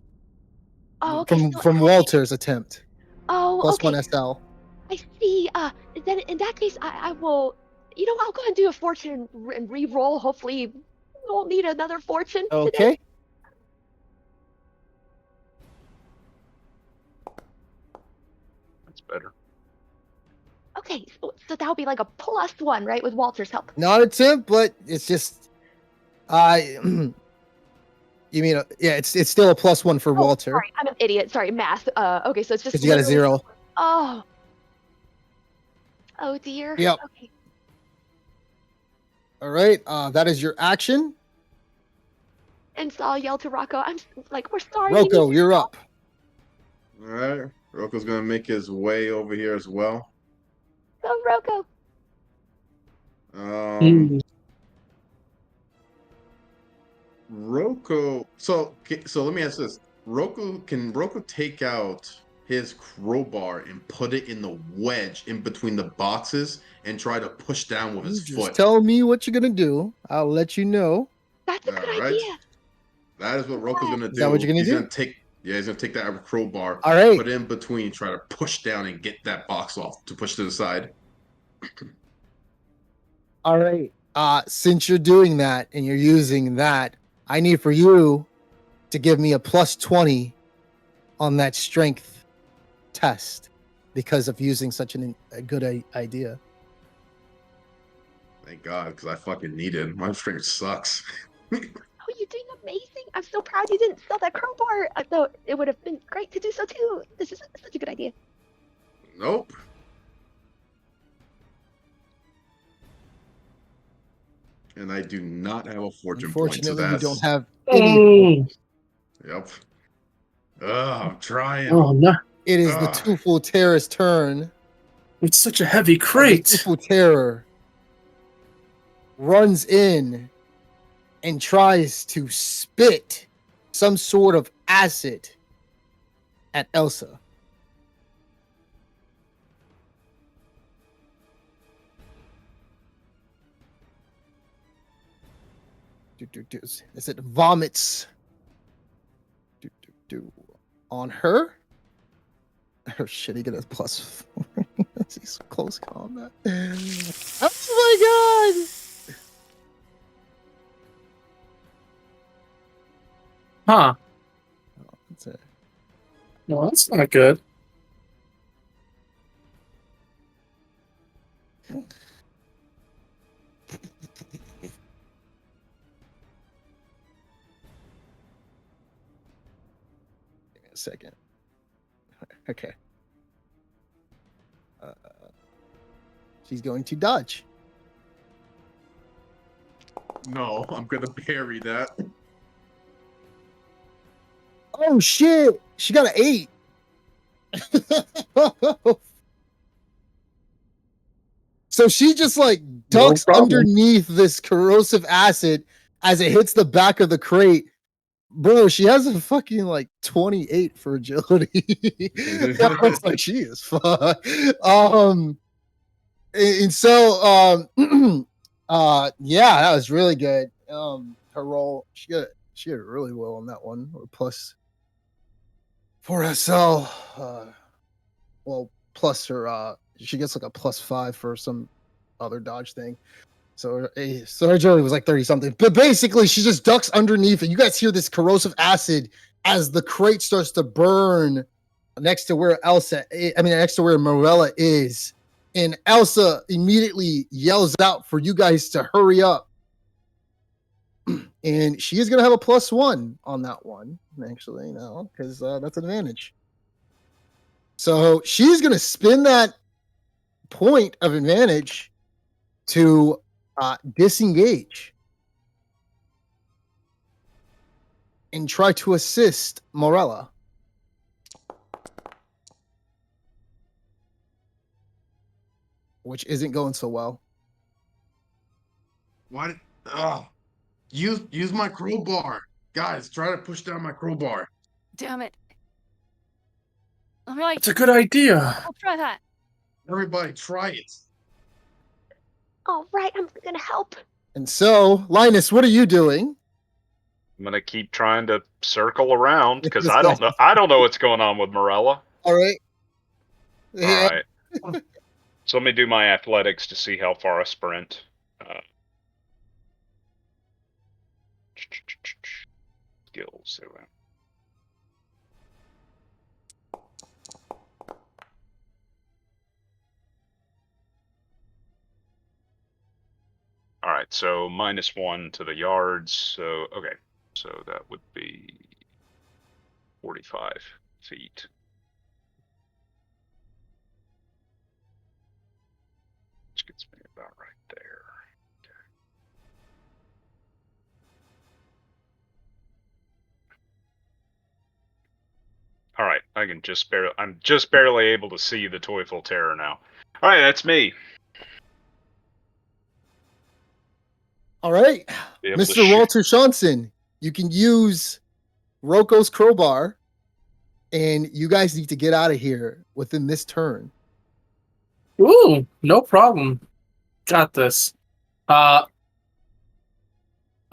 Oh, okay. from Walter's attempt. Oh, okay. +1 SL. I see. Then in that case, I will. I'll go and do a fortune and re-roll. Hopefully, we won't need another fortune today. Okay. That's better. Okay, so that would be like a +1, right, with Walter's help. Not a tip, but it's just you mean it's still a +1 for Walter Sorry, I'm an idiot. Sorry, math. Okay, so it's just because you got a literally- 0. Oh dear. Yep. Okay. All right, that is your action. And so I'll yell to Rocco. I'm like, we're sorry. Rocco, you're up. All right. Rocco's gonna make his way over here as well. Go, Rocco. Rocco. So let me ask this: can Rocco take out his crowbar and put it in the wedge in between the boxes and try to push down with his Just foot? tell me what you're gonna do. I'll let you know. That's a good All right. idea. That is what Rocco's gonna do. Is that what you're gonna do? He's gonna take that crowbar, All right. put it in between, try to push down and get that box off to push to the side. All right. Since you're doing that and you're using that, I need for you to give me a plus 20 on that strength test because of using such a good idea. Thank God, because I fucking need it. My strength sucks. Oh, you're doing amazing. I'm so proud you didn't steal that crowbar. I thought it would have been great to do so too. This is such a good idea. Nope. And I do not have a fortune point, so Unfortunately, you that's... don't have any. Oh, Yep. I'm trying. oh no. It is the Ugh. Teufel Terror's turn. It's such a heavy The crate. Teufel Terror runs in and tries to spit some sort of acid at Elsa. As it vomits on her. Oh shit, he get a plus 4. He's close combat. Oh my god! Huh. That's it. Well, that's not good. Give me a second. Okay. She's going to dodge. No, I'm gonna parry that. Oh shit! She got an 8. So she just like ducks problem. underneath this corrosive acid as it hits the back of the crate. Bro, she has a fucking like 28 for agility. I was like, she is fuck. And so yeah, that was really good. Her roll, she got really well on that one. Or plus for SL. Well, plus her she gets like a +5 for some other dodge thing. So her agility was like 30 something. But basically, she just ducks underneath it. You guys hear this corrosive acid as the crate starts to burn next to where next to where Morella is. And Elsa immediately yells out for you guys to hurry up. And she is going to have a +1 on that one, actually, now, because that's an advantage. So she's going to spin that point of advantage to disengage and try to assist Morella. Which isn't going so well. What? Use my crowbar. Guys, try to push down my crowbar. Damn it. All right, It's a good idea. I'll try that. Everybody, try it. All right, I'm gonna help. And so, Linus, what are you doing? I'm gonna keep trying to circle around because I don't know. I don't know what's going on with Morella. All right. All right. So let me do my athletics to see how far I sprint. Skills. There we go. All right, so -1 to the yards. So okay, so that would be 45 feet. Which gets me about right there. Okay. All right, I'm just barely able to see the Teufel Terror now. All right, that's me. All right. Be able to Mr. shoot. Walter Johnson, you can use Roko's crowbar, and you guys need to get out of here within this turn. Ooh, no problem. Got this.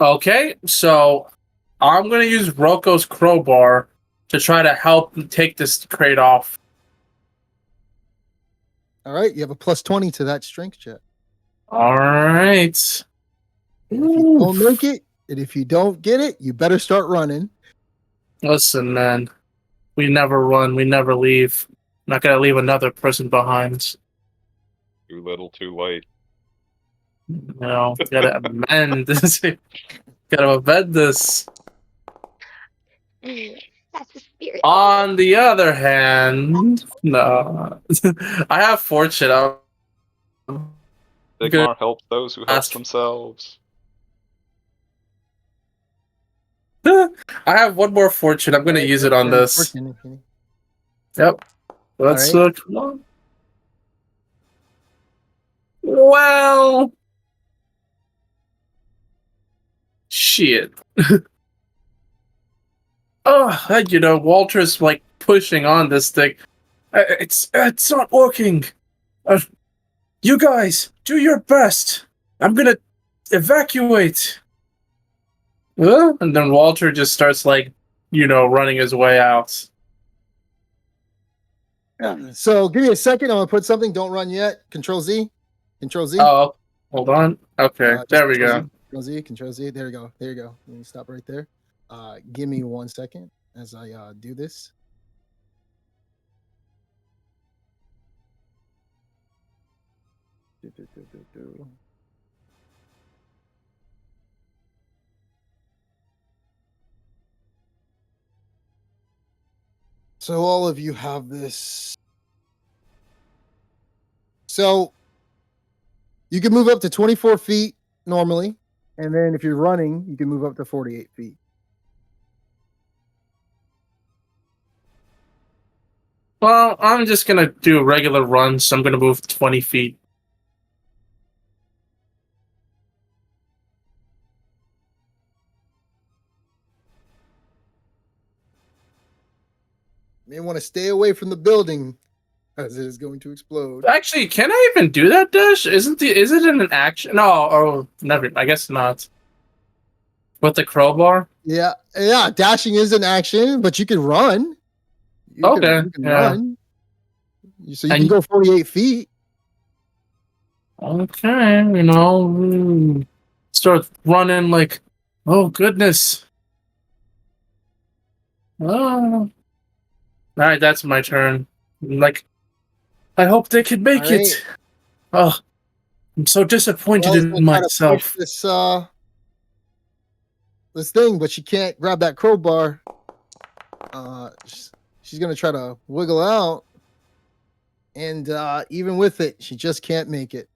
Okay, so I'm gonna use Roko's crowbar to try to help take this crate off. All right, you have a +20 to that strength check. All right. And if you don't make it, and if you don't get it, you better start running. Listen, man. We never run. We never leave. Not gonna leave another person behind. Too little, too late. You know, gotta amend this. Gotta amend this. That's the spirit. On the other hand, no. I have fortune. Sigmar helps those who help ask- themselves. I have one more fortune. I'm gonna use it on this. Yep. Let's All right. look. Well, shit. Oh, you know, Walter's like pushing on this thing. It's not working. You guys, do your best. I'm gonna evacuate. And then Walter just starts like, you know, running his way out. So give me a second. I'm gonna put something. Don't run yet. Control Z. Control Z. Oh, hold on. Okay, there we go. Control Z. Control Z. There we go. There you go. Let me stop right there. Give me 1 second as I do this. So all of you have this. So you can move up to 24 feet normally, and then if you're running, you can move up to 48 feet. Well, I'm just gonna do a regular run, so I'm gonna move 20 feet. You may want to stay away from the building as it is going to explode. Actually, can I even do that, Dash? Is it in an action? No, oh, never. I guess not. With the crowbar? Yeah, dashing is an action, but you can run. You can run. So you can go 48 feet. Okay, you know, start running like, oh goodness. Oh. Alright, that's my turn. Like, I hope they can make it. Oh, I'm so disappointed in myself. This thing, but she can't grab that crowbar. She's gonna try to wiggle out, and even with it, she just can't make it.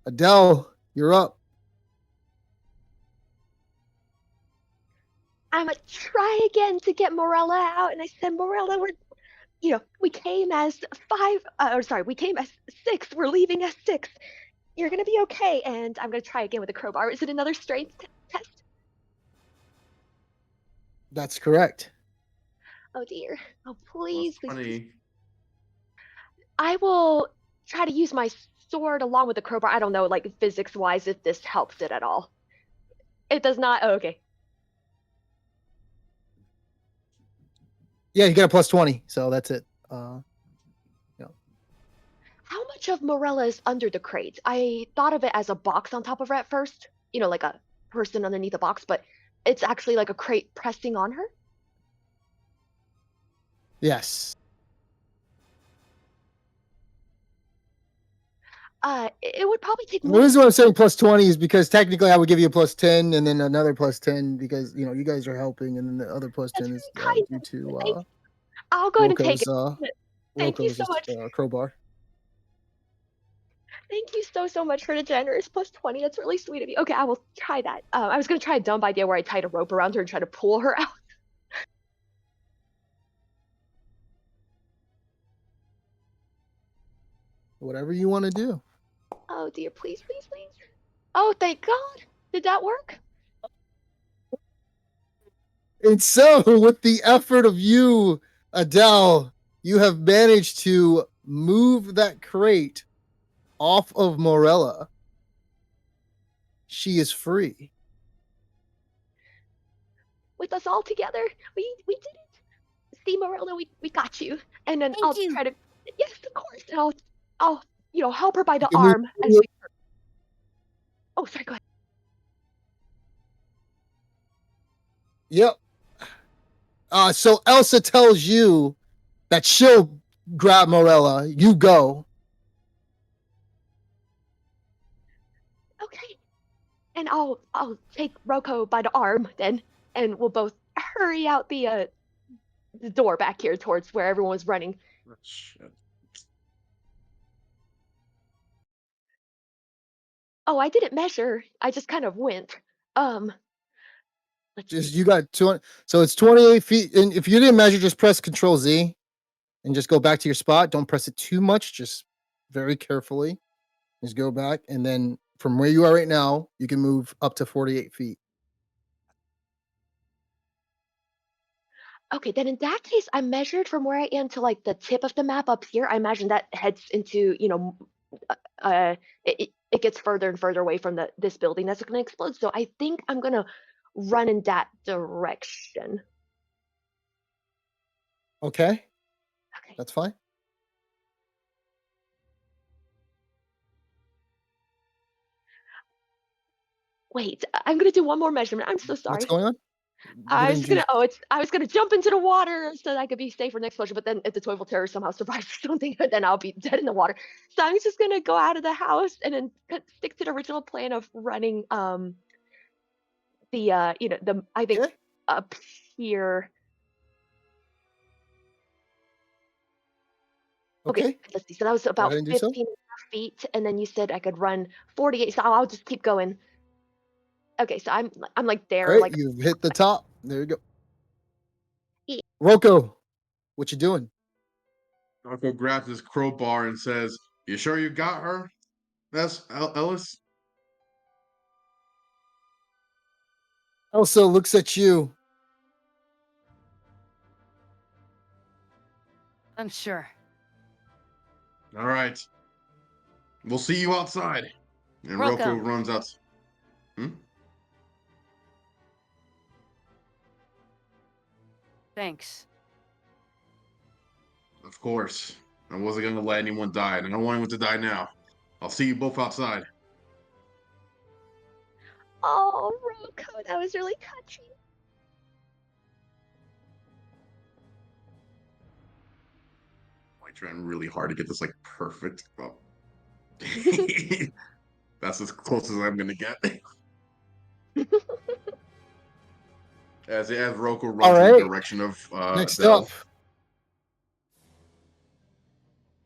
Adele, you're up. I'm gonna try again to get Morella out, and I said, Morella, we came as we came as 6. We're leaving as 6. You're gonna be okay, and I'm gonna try again with the crowbar. Is it another strength test? That's correct. Oh dear. Oh please, Well, please. I will try to use my sword along with the crowbar. I don't know, like physics-wise, if this helps it at all. It does not. Oh, okay. Yeah, you got a +20, so that's it. How much of Morella is under the crate? I thought of it as a box on top of her at first, like a person underneath a box, but it's actually like a crate pressing on her? Yes. It would probably take The reason why I'm saying +20 is because technically I would give you a +10 and then another +10 because you guys are helping, and then the other +10 is due to I'll go ahead and take it. Thank you Wilco's so much. crowbar. Thank you so much for the generous +20. That's really sweet of you. Okay, I will try that. I was gonna try a dumb idea where I tied a rope around her and try to pull her out. Whatever you want to do. Oh dear, please, please, please. Oh, thank God. Did that work? And so, with the effort of you, Adele, you have managed to move that crate off of Morella. She is free. With us all together, we did it. See, Morella, we got you. And then Thank you. try to. Yes, of course. And I'll I'll help her by the can move arm as we. Oh, sorry. Go ahead. Yep. So Elsa tells you that she'll grab Morella. You go. Okay. And I'll take Rocco by the arm then, and we'll both hurry out the door back here towards where everyone was running. Shit. Oh, I didn't measure. I just kind of went. Let's Just see. you got 20. So it's 28 feet. And if you didn't measure, just press Control Z and just go back to your spot. Don't press it too much. Just very carefully. Just go back, and then from where you are right now, you can move up to 48 feet. Okay, then in that case, I measured from where I am to like the tip of the map up here. I imagine that heads into, it gets further and further away from this building that's going to explode. So I think I'm going to run in that direction. Okay, Okay. that's fine. Wait, I'm going to do one more measurement. I'm so What's sorry. going on? I What was did you? I was gonna jump into the water so that I could be safe for next explosion, but then if the Teufel Terror somehow survives or something, then I'll be dead in the water. So I'm just gonna go out of the house and then stick to the original plan of running I think Okay. up here. Okay, Okay. let's see. So that was Go about ahead and do so. 15 and a half feet, and then you said I could run 48. So I'll just keep going. Okay, so I'm like All there, right, like you've hit the top. There you go. Yeah. Rocco, what you doing? Rocco grabs his crowbar and says, "You sure you got her? That's Ellis." Elsa looks at you. I'm sure. All right. We'll see you outside. And Rocco Welcome. runs out. Thanks. Of course. I wasn't going to let anyone die, and I don't want anyone to die now. I'll see you both outside. oh, Rocco, that was really touching. I'm trying really hard to get this like perfect. Oh. That's as close as I'm going to get. As Rocco runs All in the right. direction of Next the up, elf.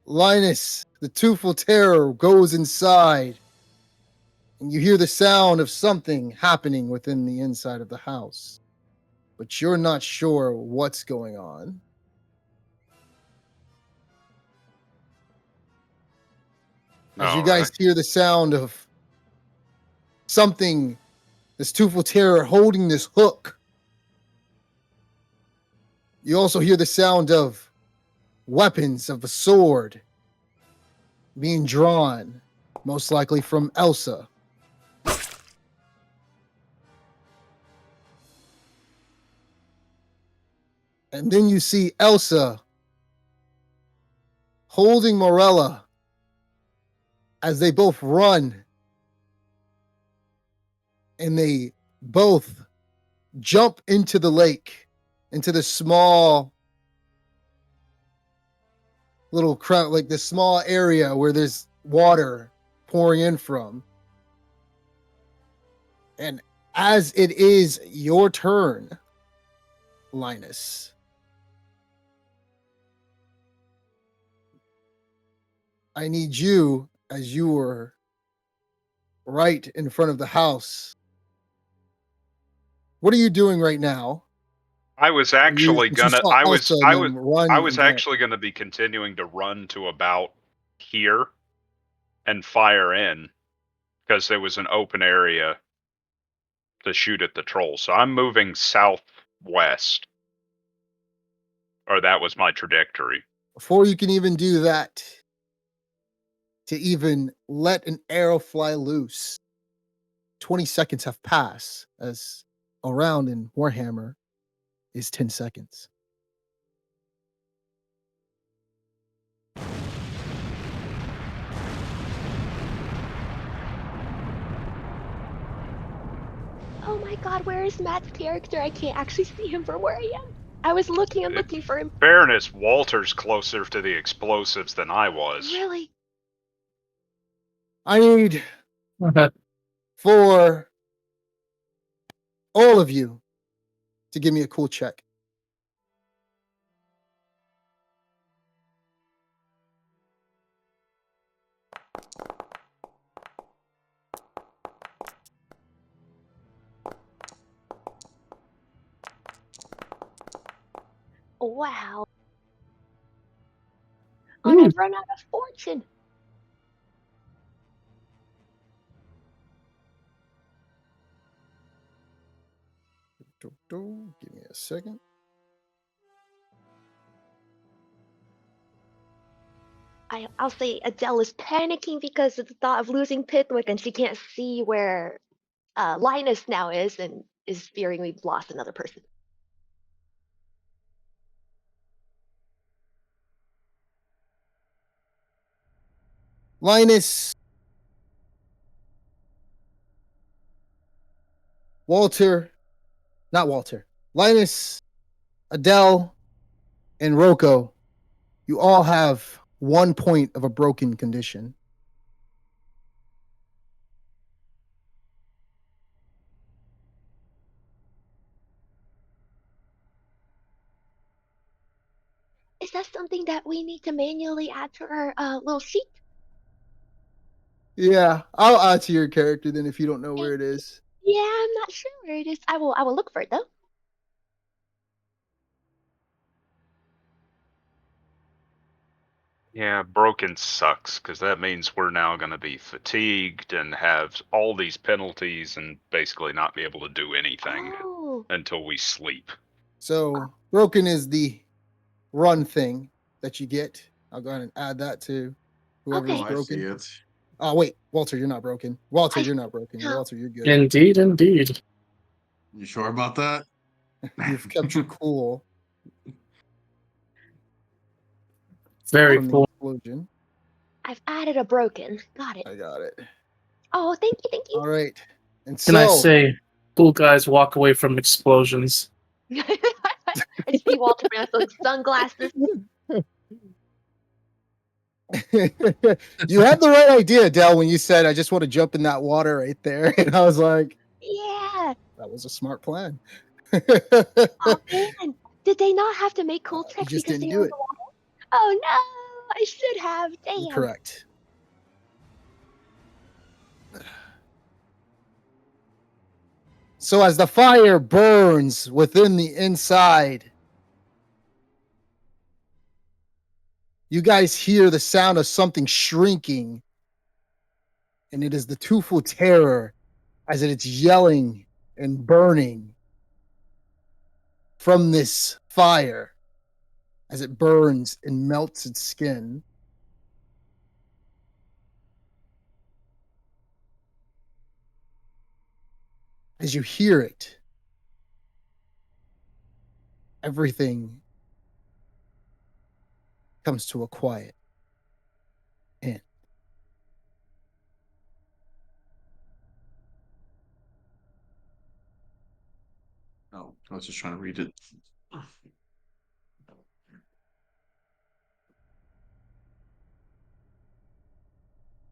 Linus, the Teufel Terror goes inside, and you hear the sound of something happening within the inside of the house, but you're not sure what's going on. As you All guys right. hear the sound of something, this Teufel Terror holding this hook. You also hear the sound of weapons, of a sword being drawn, most likely from Elsa. And then you see Elsa holding Morella as they both run, and they both jump into the lake, into the small little crowd, like this small area where there's water pouring in from. And as it is your turn, Linus, I need you, as you were right in front of the house. What are you doing right now? I was actually You gonna. saw Elsa and then run I was and go. actually gonna be continuing to run to about here and fire in because there was an open area to shoot at the troll. So I'm moving southwest, or that was my trajectory. Before you can even do that, to even let an arrow fly loose, 20 seconds have passed, as a round in Warhammer is 10 seconds. Oh my god, where is Matt's character? I can't actually see him from where I am. I was looking and looking for him. Fairness, Walter's closer to the explosives than I was. Really? I need for all of you to give me a cool check. Wow. And I've run out of fortune. Give me a second. I'll say Adele is panicking because of the thought of losing Pithwick, and she can't see where Linus now is, and is fearing we've lost another person. Linus, Linus, Adele, and Rocco, you all have 1 point of a broken condition. Is that something that we need to manually add to our little sheet? Yeah, I'll add to your character then if you don't know where it is. Yeah, I'm not sure where it is. I will look for it though. Yeah, broken sucks, because that means we're now going to be fatigued and have all these penalties and basically not be able to do anything until we sleep. So broken is the run thing that you get. I'll go ahead and add that to whoever's Okay. I broken. see it. Oh wait, Walter, you're not broken. Walter, I- you're not broken. no. Walter, you're good. Indeed, indeed. You sure about that? You've kept your cool Very from the cool. explosion. I've added a broken. Got it. I got it. Oh, thank you. All right. And Can I so say, cool guys walk away from explosions? I just see Walter Brown with sunglasses. you had the right idea, Dell, when you said I just want to jump in that water right there. And I was like, Yeah. that was a smart plan. Oh man, did they not have to make cool You tricks just because didn't they do were it. the water? Oh no, I should have. You're Damn. correct. So as the fire burns within the inside, you guys hear the sound of something shrinking, and it is the Teufel Terror as it's yelling and burning from this fire as it burns and melts its skin. As you hear it, everything comes to a quiet end. Oh, I was just trying to read it.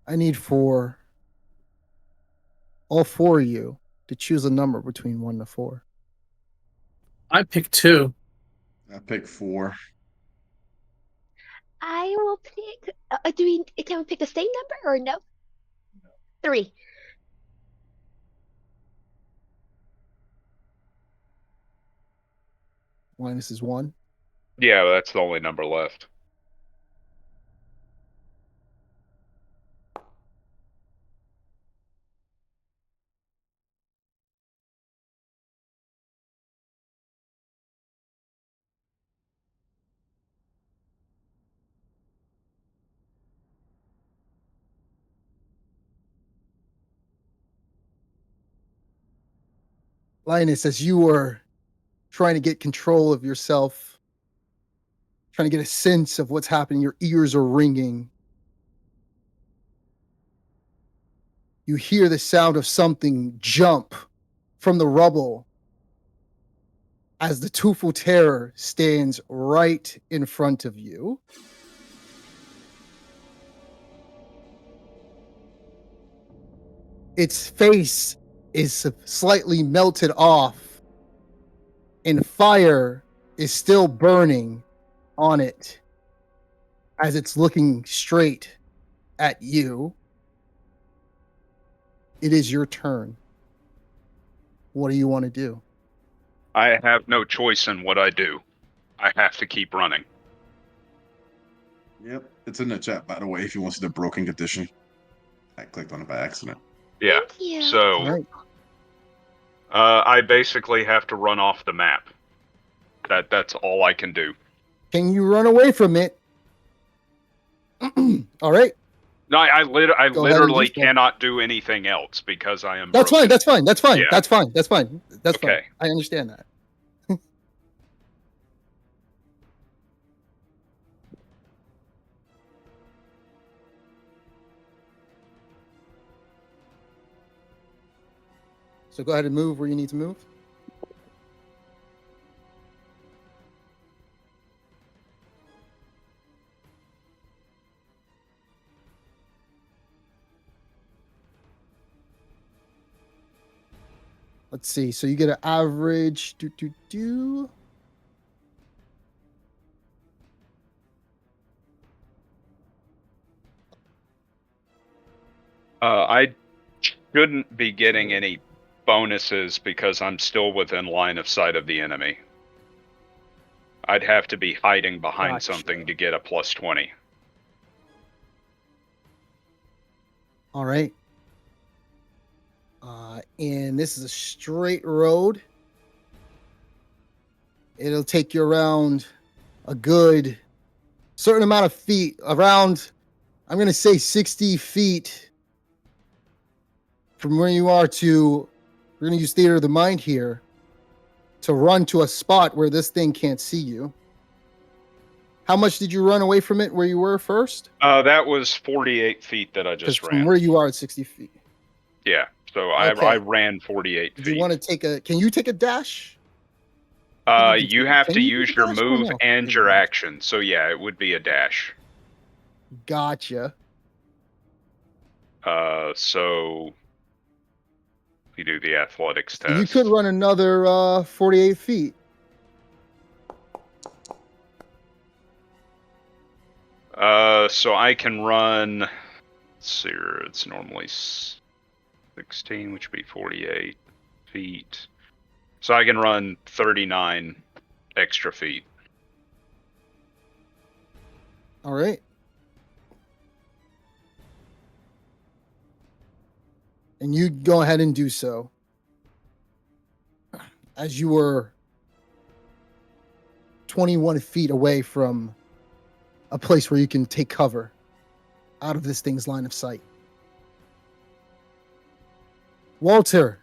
I need for all four of you to choose a number between 1 to 4. I picked 2. I picked 4. I will pick. Can we pick the same number or no? 3. Linus is 1. Yeah, that's the only number left. Linus, as you were trying to get control of yourself, trying to get a sense of what's happening, your ears are ringing. You hear the sound of something jump from the rubble as the Teufel Terror stands right in front of you. Its face is slightly melted off, and fire is still burning on it as it's looking straight at you. It is your turn. What do you want to do? I have no choice in what I do. I have to keep running. Yep, it's in the chat, by the way, if you want to see the broken condition. I clicked on it by accident. Yeah. Thank you. So All right. I basically have to run off the map. That's all I can do. Can you run away from it? All right. No, I Go ahead and literally do so. cannot do anything else because I am. That's fine. broken. That's fine. That's fine. Yeah. That's fine. That's fine. That's fine. Okay. I understand that. So go ahead and move where you need to move. Let's see. So you get an average. I shouldn't be getting any bonuses because I'm still within line of sight of the enemy. I'd have to be hiding behind Gotcha. something to get a plus 20. All right. And this is a straight road. It'll take you around a good certain amount of feet, around, I'm going to say 60 feet from where you are to, we're going to use theater of the mind here, to run to a spot where this thing can't see you. How much did you run away from it where you were first? That was 48 feet that I Because just from ran. where you are at 60 feet. Yeah, so Okay. I ran 48 Do feet. you want to take a, can you take a dash? You have can to you use take a your dash or move no? and Take a your dash. action. So yeah, it would be a dash. Gotcha. So you do the athletics So test. you could run another 48 feet. So I can run. Let's see, it's normally 16, which would be 48 feet. So I can run 39 extra feet. All right. And you go ahead and do so. As you were 21 feet away from a place where you can take cover out of this thing's line of sight. Walter,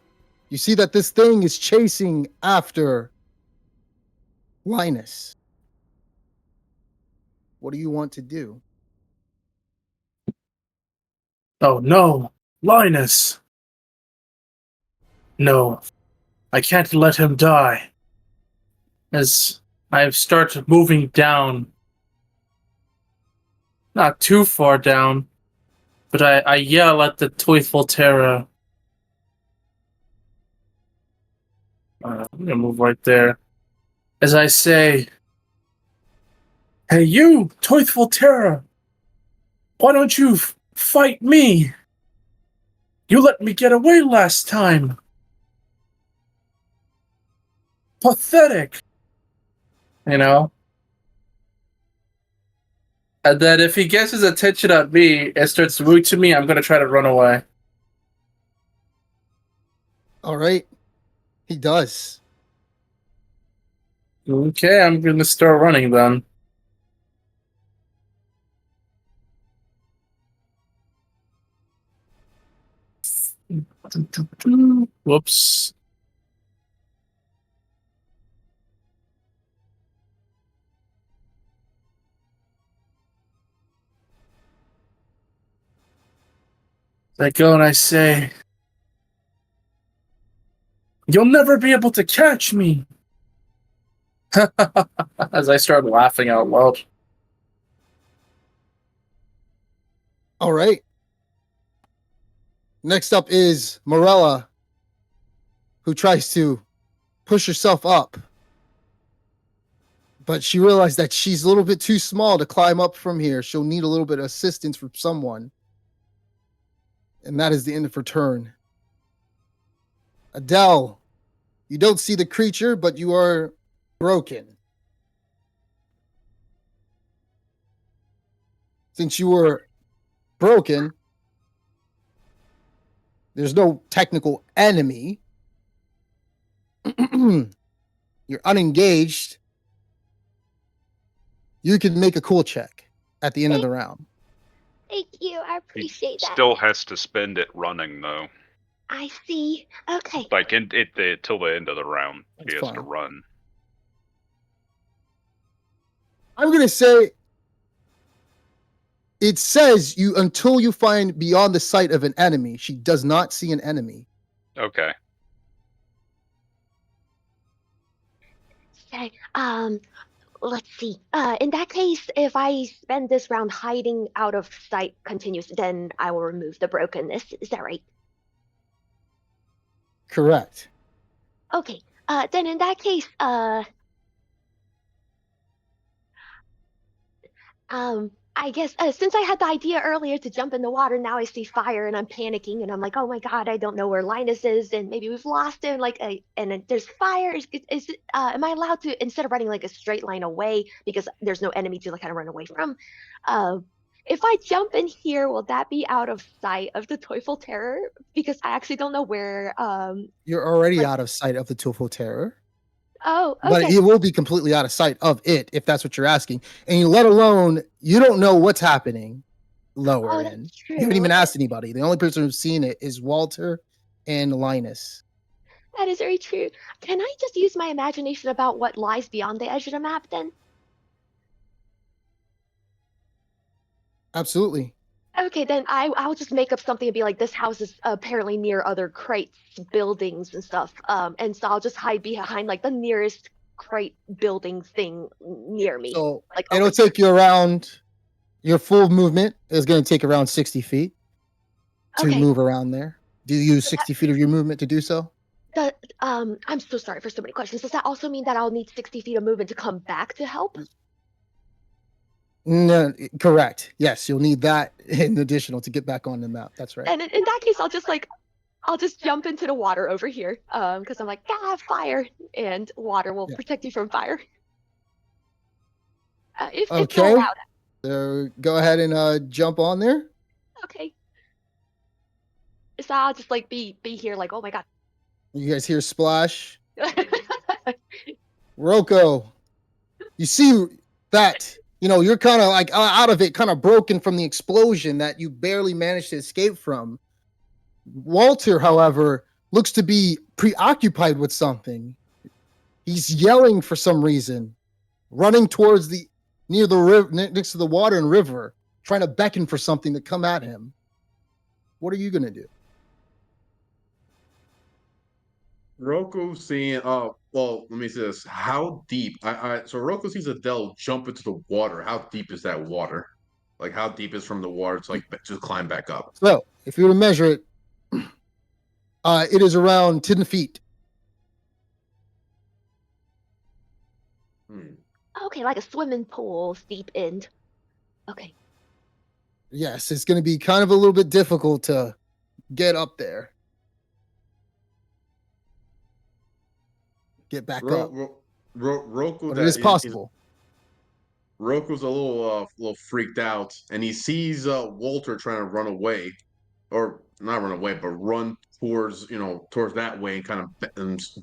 you see that this thing is chasing after Linus. What do you want to do? Oh no, Linus! No, I can't let him die. As I start moving down, not too far down, but I yell at the Teufel Terror. I'm gonna move right there. As I say, "Hey you, Teufel Terror! Why don't you fight me? You let me get away last time. Pathetic." You know? And then if he gets his attention on me and starts moving to me, I'm gonna try to run away. All right. He does. Okay, I'm gonna start running then. Whoops. I go and I say, You'll never be able to catch me. As I start laughing out loud. All right. Next up is Morella, who tries to push herself up. But she realized that she's a little bit too small to climb up from here. She'll need a little bit of assistance from someone. And that is the end of her turn. Adele, you don't see the creature, but you are broken. Since you were broken, there's no technical enemy. You're unengaged. You can make a cool check at the end of the round. Thank you. I He appreciate that. still has to spend it running, though. I see. Okay. Like, till the end of the round, That's he has to fine. run. I'm going to say it says you until you find beyond the sight of an enemy. She does not see an enemy. Okay. Okay. Let's see. In that case, if I spend this round hiding out of sight continues, then I will remove the brokenness. Is that right? Correct. Okay. Then in that case, I guess since I had the idea earlier to jump in the water, now I see fire and I'm panicking and I'm like, oh my god, I don't know where Linus is and maybe we've lost him. Like, and then there's fire. Am I allowed to, instead of running like a straight line away because there's no enemy to like kind of run away from? If I jump in here, will that be out of sight of the Teufel Terror? Because I actually don't know where. You're already out of sight of the Teufel Terror. Oh, But okay. it will be completely out of sight of it, if that's what you're asking. And let alone, you don't know what's happening lower Oh, in. that's You haven't true. even asked anybody. The only person who's seen it is Walter and Linus. That is very true. Can I just use my imagination about what lies beyond the edge of the map then? Absolutely. Okay, then I'll just make up something and be like, this house is apparently near other crates, buildings and stuff. And so I'll just hide behind like the nearest crate building thing near me. So Like it'll over take you around, your full movement is going to take around 60 feet to Okay. move around there. Do you use 60 feet of your movement to do so? I'm so sorry for so many questions. Does that also mean that I'll need 60 feet of movement to come back to help? No, correct. Yes, you'll need that in additional to get back on the map. That's right. And in that case, I'll just jump into the water over here. Because I'm like, ah, fire, and water will protect you from fire. If you're Okay. allowed. So go ahead and jump on there. Okay. So I'll just like be here like, oh my god. You guys hear splash. Rocco, you see that, you're kind of like out of it, kind of broken from the explosion that you barely managed to escape from. Walter, however, looks to be preoccupied with something. He's yelling for some reason, running towards near the river, next to the water and river, trying to beckon for something to come at him. What are you going to do? Roku seeing well, let me see this. How deep? So Roku sees Adele jump into the water. How deep is that water? Like how deep is from the water to like just climb back up? So if you were to measure it, it is around 10 feet. Okay, like a swimming pool, steep end. Okay. Yes, it's going to be kind of a little bit difficult to get up there. Get back up. Roku, But it is possible. Roku's a little freaked out, and he sees Walter trying to run away, or not run away, but run towards towards that way and kind of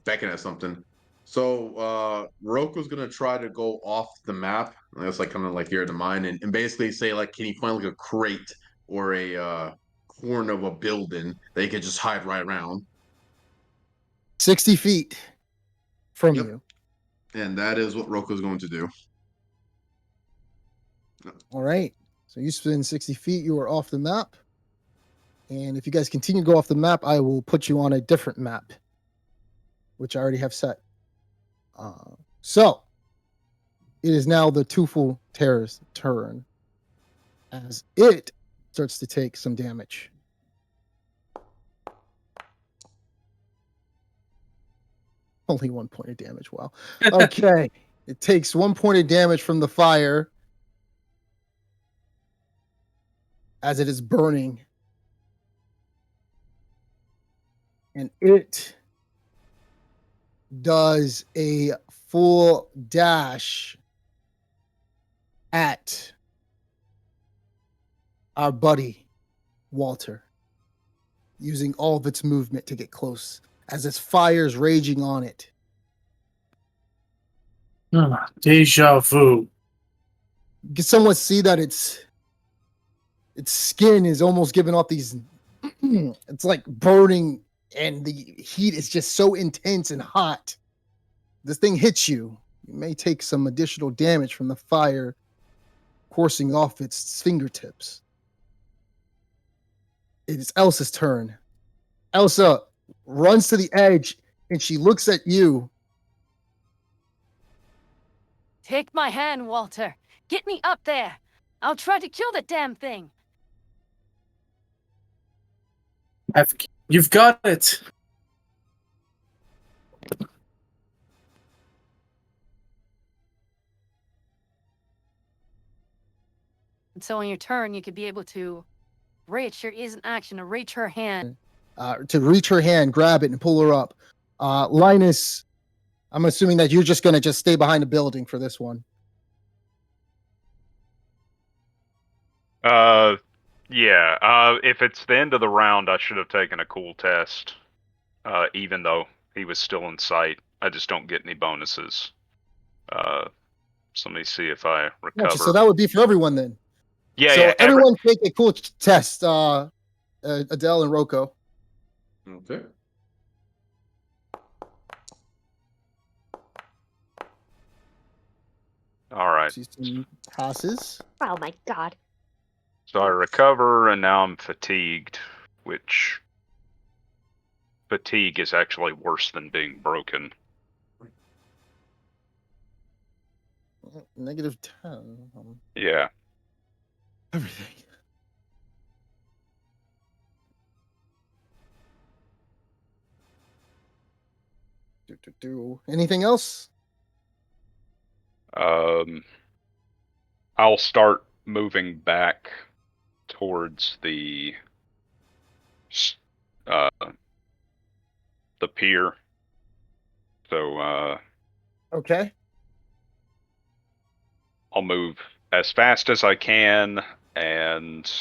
beckon at something. So Roku's gonna try to go off the map. That's like kind of like here in the mine, and basically say like, can he find like a crate or a corner of a building that he could just hide right around? 60 feet from you. And that is what Roku's going to do. All right. So you spin 60 feet. You are off the map. And if you guys continue to go off the map, I will put you on a different map. which I already have set. So it is now the Teufel Terror's turn as it starts to take some damage. Only 1 point of damage. Wow. Okay. It takes 1 point of damage from the fire as it is burning. And it does a full dash at our buddy Walter, using all of its movement to get close as its fire's raging on it. Deja vu. You can somewhat see that its skin is almost giving off these it's like burning, and the heat is just so intense and hot. This thing hits you. You may take some additional damage from the fire coursing off its fingertips. It is Elsa's turn. Elsa runs to the edge and she looks at you. Take my hand, Walter. Get me up there. I'll try to kill the damn thing. You've got it. And so on your turn, you could be able to reach. There is an action to reach her hand. To reach her hand, grab it, and pull her up. Linus, I'm assuming that you're just going to stay behind the building for this one. Yeah. If it's the end of the round, I should have taken a cool test. Even though he was still in sight, I just don't get any bonuses. So let me see if I recover. Gotcha, so that would be for everyone then. Yeah, so yeah. Everyone take a cool test. Adele and Rocco. Okay. All right. Passes. Oh my god. So I recover, and now I'm fatigued, which fatigue is actually worse than being broken. -10. Yeah. Everything. Anything else? I'll start moving back towards the pier. So Okay. I'll move as fast as I can, and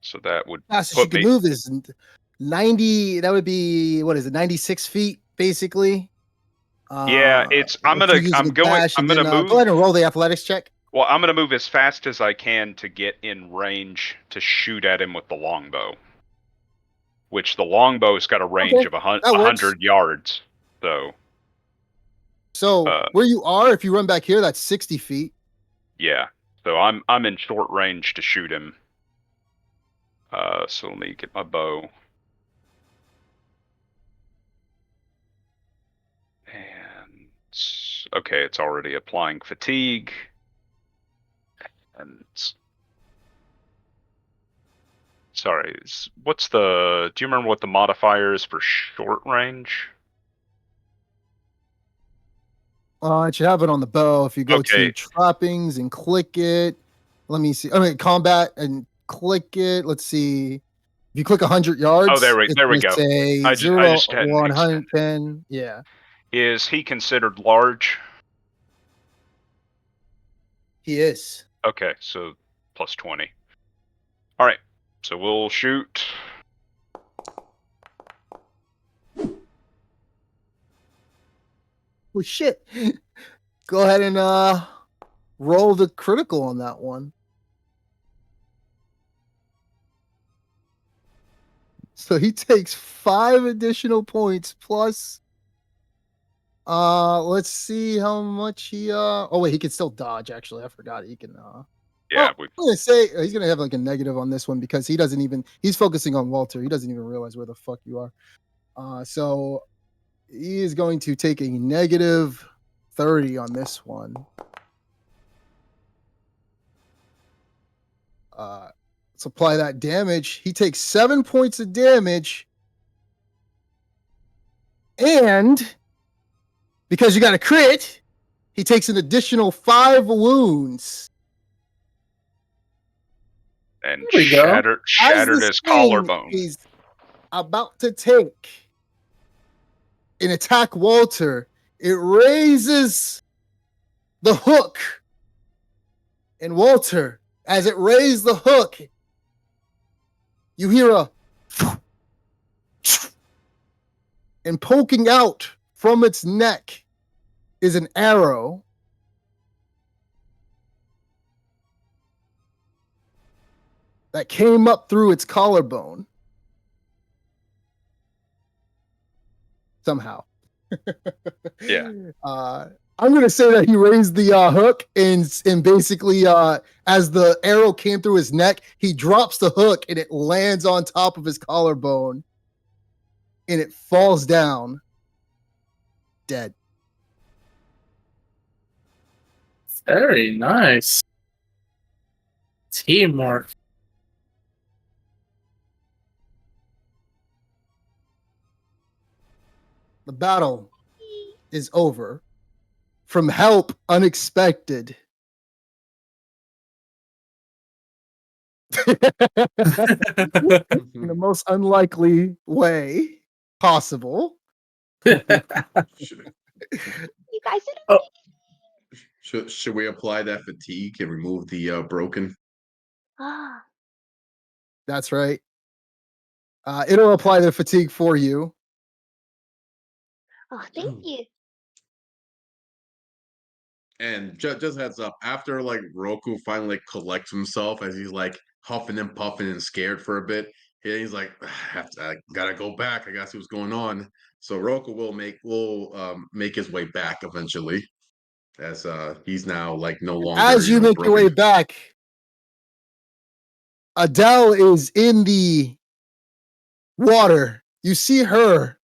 so that would Fastest you can move is 90. That would be, what is it, 96 feet basically? Yeah, I'm gonna move. Go ahead and roll the athletics check. Well, I'm gonna move as fast as I can to get in range to shoot at him with the longbow. Which the longbow's got a range of 100 yards. So where you are, if you run back here, that's 60 feet. Yeah. So I'm in short range to shoot him. So let me get my bow. And okay, it's already applying fatigue. And sorry, do you remember what the modifier is for short range? It should have it on the bow. If you go to trappings and click it, let me see. Combat and click it. Let's see. If you click 100 yards, oh, there we go. Say I 0, just 110. Yeah. Is he considered large? He is. Okay, so plus 20. All right, so we'll shoot. Well, shit. Go ahead and roll the critical on that one. So he takes 5 additional points plus. Let's see how much he. Oh wait, he can still dodge. Actually, I forgot he can. Yeah, I'm gonna say he's gonna have like a negative on this one because he doesn't even. He's focusing on Walter. He doesn't even realize where the fuck you are. So he is going to take a negative 30 on this one. Let's apply that damage. He takes 7 points of damage. And because you got a crit, he takes an additional 5 wounds. And There we go. shattered As his the collarbone. He's about to take and attack Walter. It raises the hook. And Walter, as it raised the hook, you hear a and poking out from its neck is an arrow. That came up through its collarbone. Somehow. Yeah. I'm going to say that he raised the hook and basically as the arrow came through his neck, he drops the hook and it lands on top of his collarbone and it falls down dead. Very nice. Teamwork. The battle is over. From help unexpected. In the most unlikely way possible. You guys did Oh. Should we apply that fatigue and remove the broken? Ah, That's right. It'll apply the fatigue for you. oh, thank you. And just heads up, after like Roku finally collects himself as he's like huffing and puffing and scared for a bit, he's like, I gotta go back. I gotta see what's going on. So Roku will make his way back eventually, as he's now like no longer. As you make your way broken. back, Adele is in the water. You see her,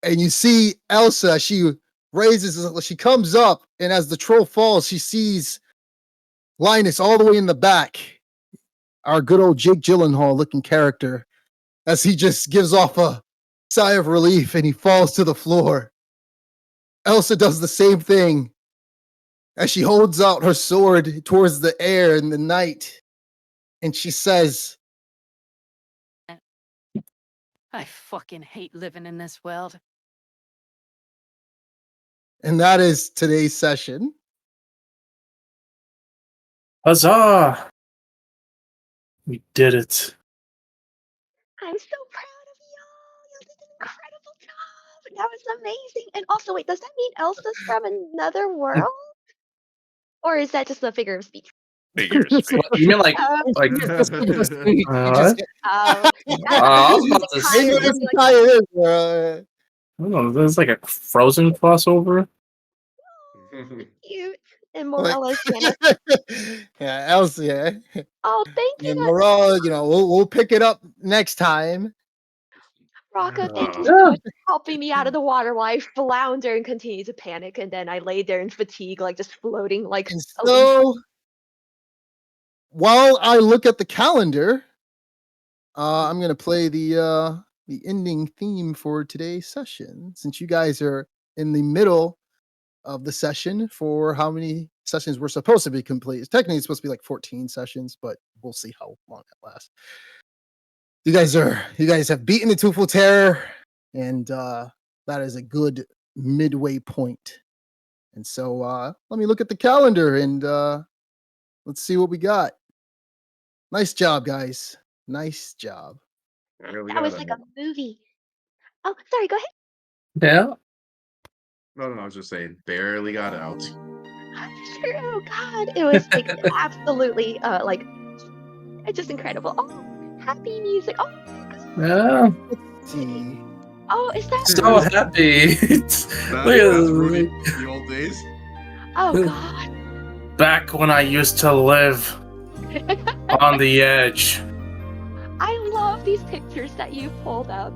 and you see Elsa. She comes up, and as the troll falls, she sees Linus all the way in the back. Our good old Jake Gyllenhaal looking character, as he just gives off a sigh of relief and he falls to the floor. Elsa does the same thing as she holds out her sword towards the air in the night, and she says, I fucking hate living in this world. and that is today's session. Huzzah! We did it. I'm so proud of y'all. You did an incredible job. That was amazing. And also, wait, does that mean Elsa's from another world? Or is that just a figure of speech? Figure of speech. You mean like You just get- Oh, I was about to say, Maybe Kind of that's like- how it is, bro. I don't know, there's like a Frozen crossover. cute. And Morella's Santa. Yeah, Elsa. Yeah. Oh, thank you, And Morella, we'll pick it up next time. Rocco. Thank you Yeah. so much for helping me out of the water while I flounder and continue to panic. And then I lay there in fatigue, like just floating like And a leaf. so, while I look at the calendar, I'm gonna play the ending theme for today's session. Since you guys are in the middle of the session for how many sessions we're supposed to be complete. Technically, it's supposed to be like 14 sessions, but we'll see how long it lasts. You guys have beaten the Teufel Terror, and that is a good midway point. And so let me look at the calendar and let's see what we got. Nice job, guys. Nice job. That was like a movie. Oh, sorry, go ahead. Yeah. No, I was just saying, barely got out. True, God. It was like absolutely like it's just incredible. Oh, happy music. Oh my God. Yeah. Let's see. Oh, is that So happy. Look at That's this. Rudy, the old days. Oh God. Back when I used to live on the edge. I love have these pictures that you pulled up,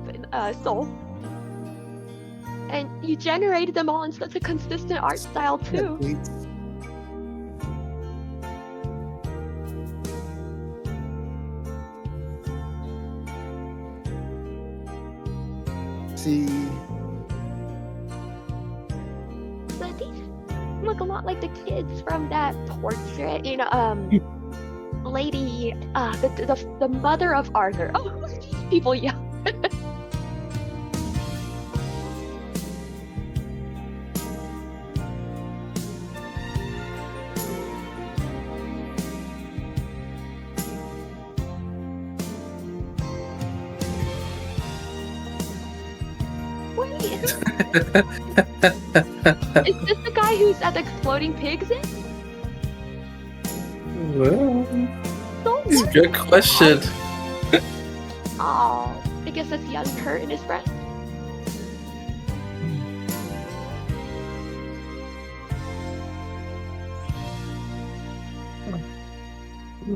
Soul. And you generated them all in such a consistent art style Yeah, too. please. See. But these look a lot like the kids from that portrait. Lady, the mother of Arthur. Oh, look at these people yell. Wait, is this the guy who's at the exploding pigs in? Well, So it's a what? good question. Oh, I guess that's young Kurt and his friend.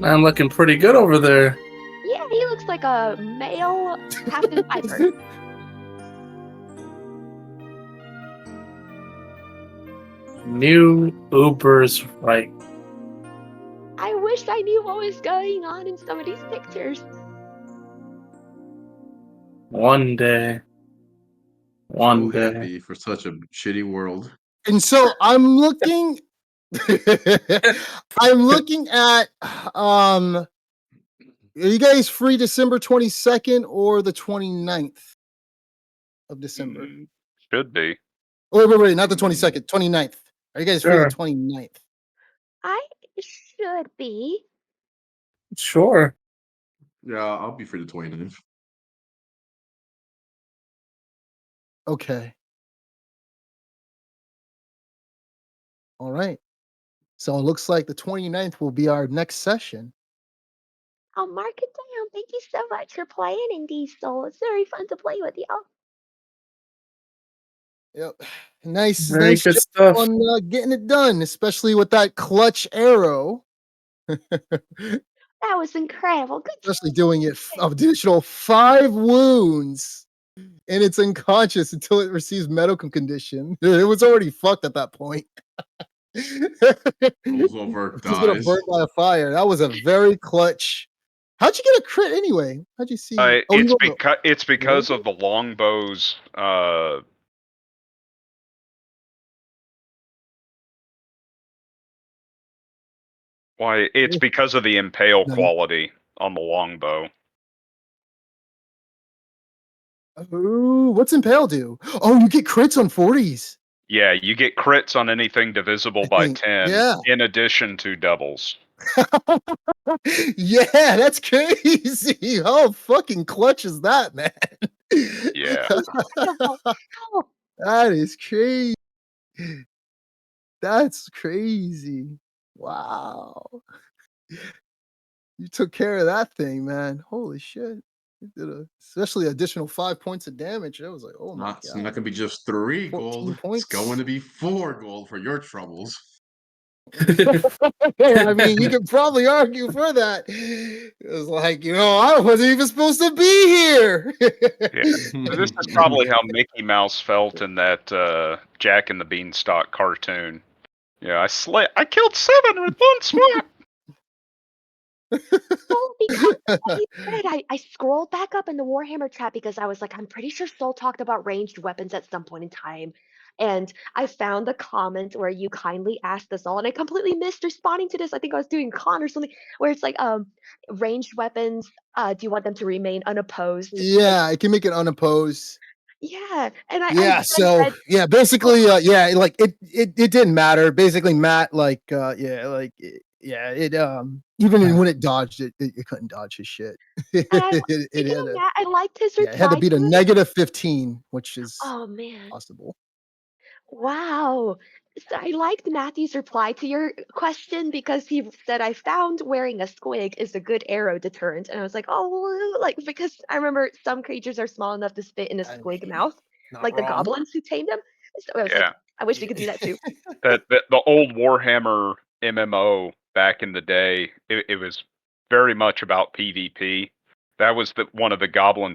I'm looking pretty good over there. Yeah, he looks like a male Captain Piper. New Uber's right. I wish I knew what was going on in some of these pictures. One day. One So day. happy for such a shitty world. And so I'm looking I'm looking at are you guys free December 22nd or the 29th of December? Should be. Oh, wait, not the 22nd, 29th. Are you guys free Sure. the 29th? I should be. Sure. Yeah, I'll be free the 29th. Okay. All right. So it looks like the 29th will be our next session. I'll mark it down. Thank you so much for playing in these, Soul. It's very fun to play with y'all. Yep. Nice Very good job stuff. on getting it done, especially with that clutch arrow. That was incredible. Good Especially job. doing it additional 5 wounds, and it's unconscious until it receives medical condition. It was already fucked at that point. Rolls over, It's gonna dies. burn by a fire. That was a very clutch. How'd you get a crit anyway? How'd you see? Oh, you It's rolled it's because of the longbow's why it's because of the impale No. quality on the longbow. Oh, what's impale do? Oh, you get crits on 40s. Yeah, you get crits on anything divisible by think, 10, yeah. in addition to doubles. Yeah, that's crazy. How fucking clutch is that, man? Yeah. Oh, That is crazy. That's crazy. Wow. You took care of that thing, man. Holy shit. You did especially additional 5 points of damage. I was like, oh my It's god. not gonna be just 3 14 gold. points. It's going to be 4 gold for your troubles. I mean, you could probably argue for that. It was like, I wasn't even supposed to be here. Yeah. This is probably how Mickey Mouse felt in that Jack and the Beanstalk cartoon. Yeah, I killed 7 with one swipe. Soul, because of what you said, I scrolled back up in the Warhammer chat because I was like, I'm pretty sure Soul talked about ranged weapons at some point in time. And I found the comment where you kindly asked us all, and I completely missed responding to this. I think I was doing con or something, where it's like, ranged weapons, do you want them to remain unopposed? Yeah, I can make it unopposed. Yeah, and I Yeah, then so read, yeah, basically, yeah, like it didn't matter. Basically, Matt, like, even when it dodged it couldn't dodge his shit. and I, It speaking had of a that, I liked his yeah, it had to reply beat a to it. negative 15, which is Oh man. possible. Wow. So I liked Matthew's reply to your question because he said, I found wearing a squig is a good arrow deterrent. And I was like, oh, like, because I remember some creatures are small enough to fit in a I squig mean, mouth, not like the wrong. goblins who tamed them. So I was Yeah. like, I wish we could do that too. The old Warhammer MMO back in the day, it was very much about PvP. That was one of the goblins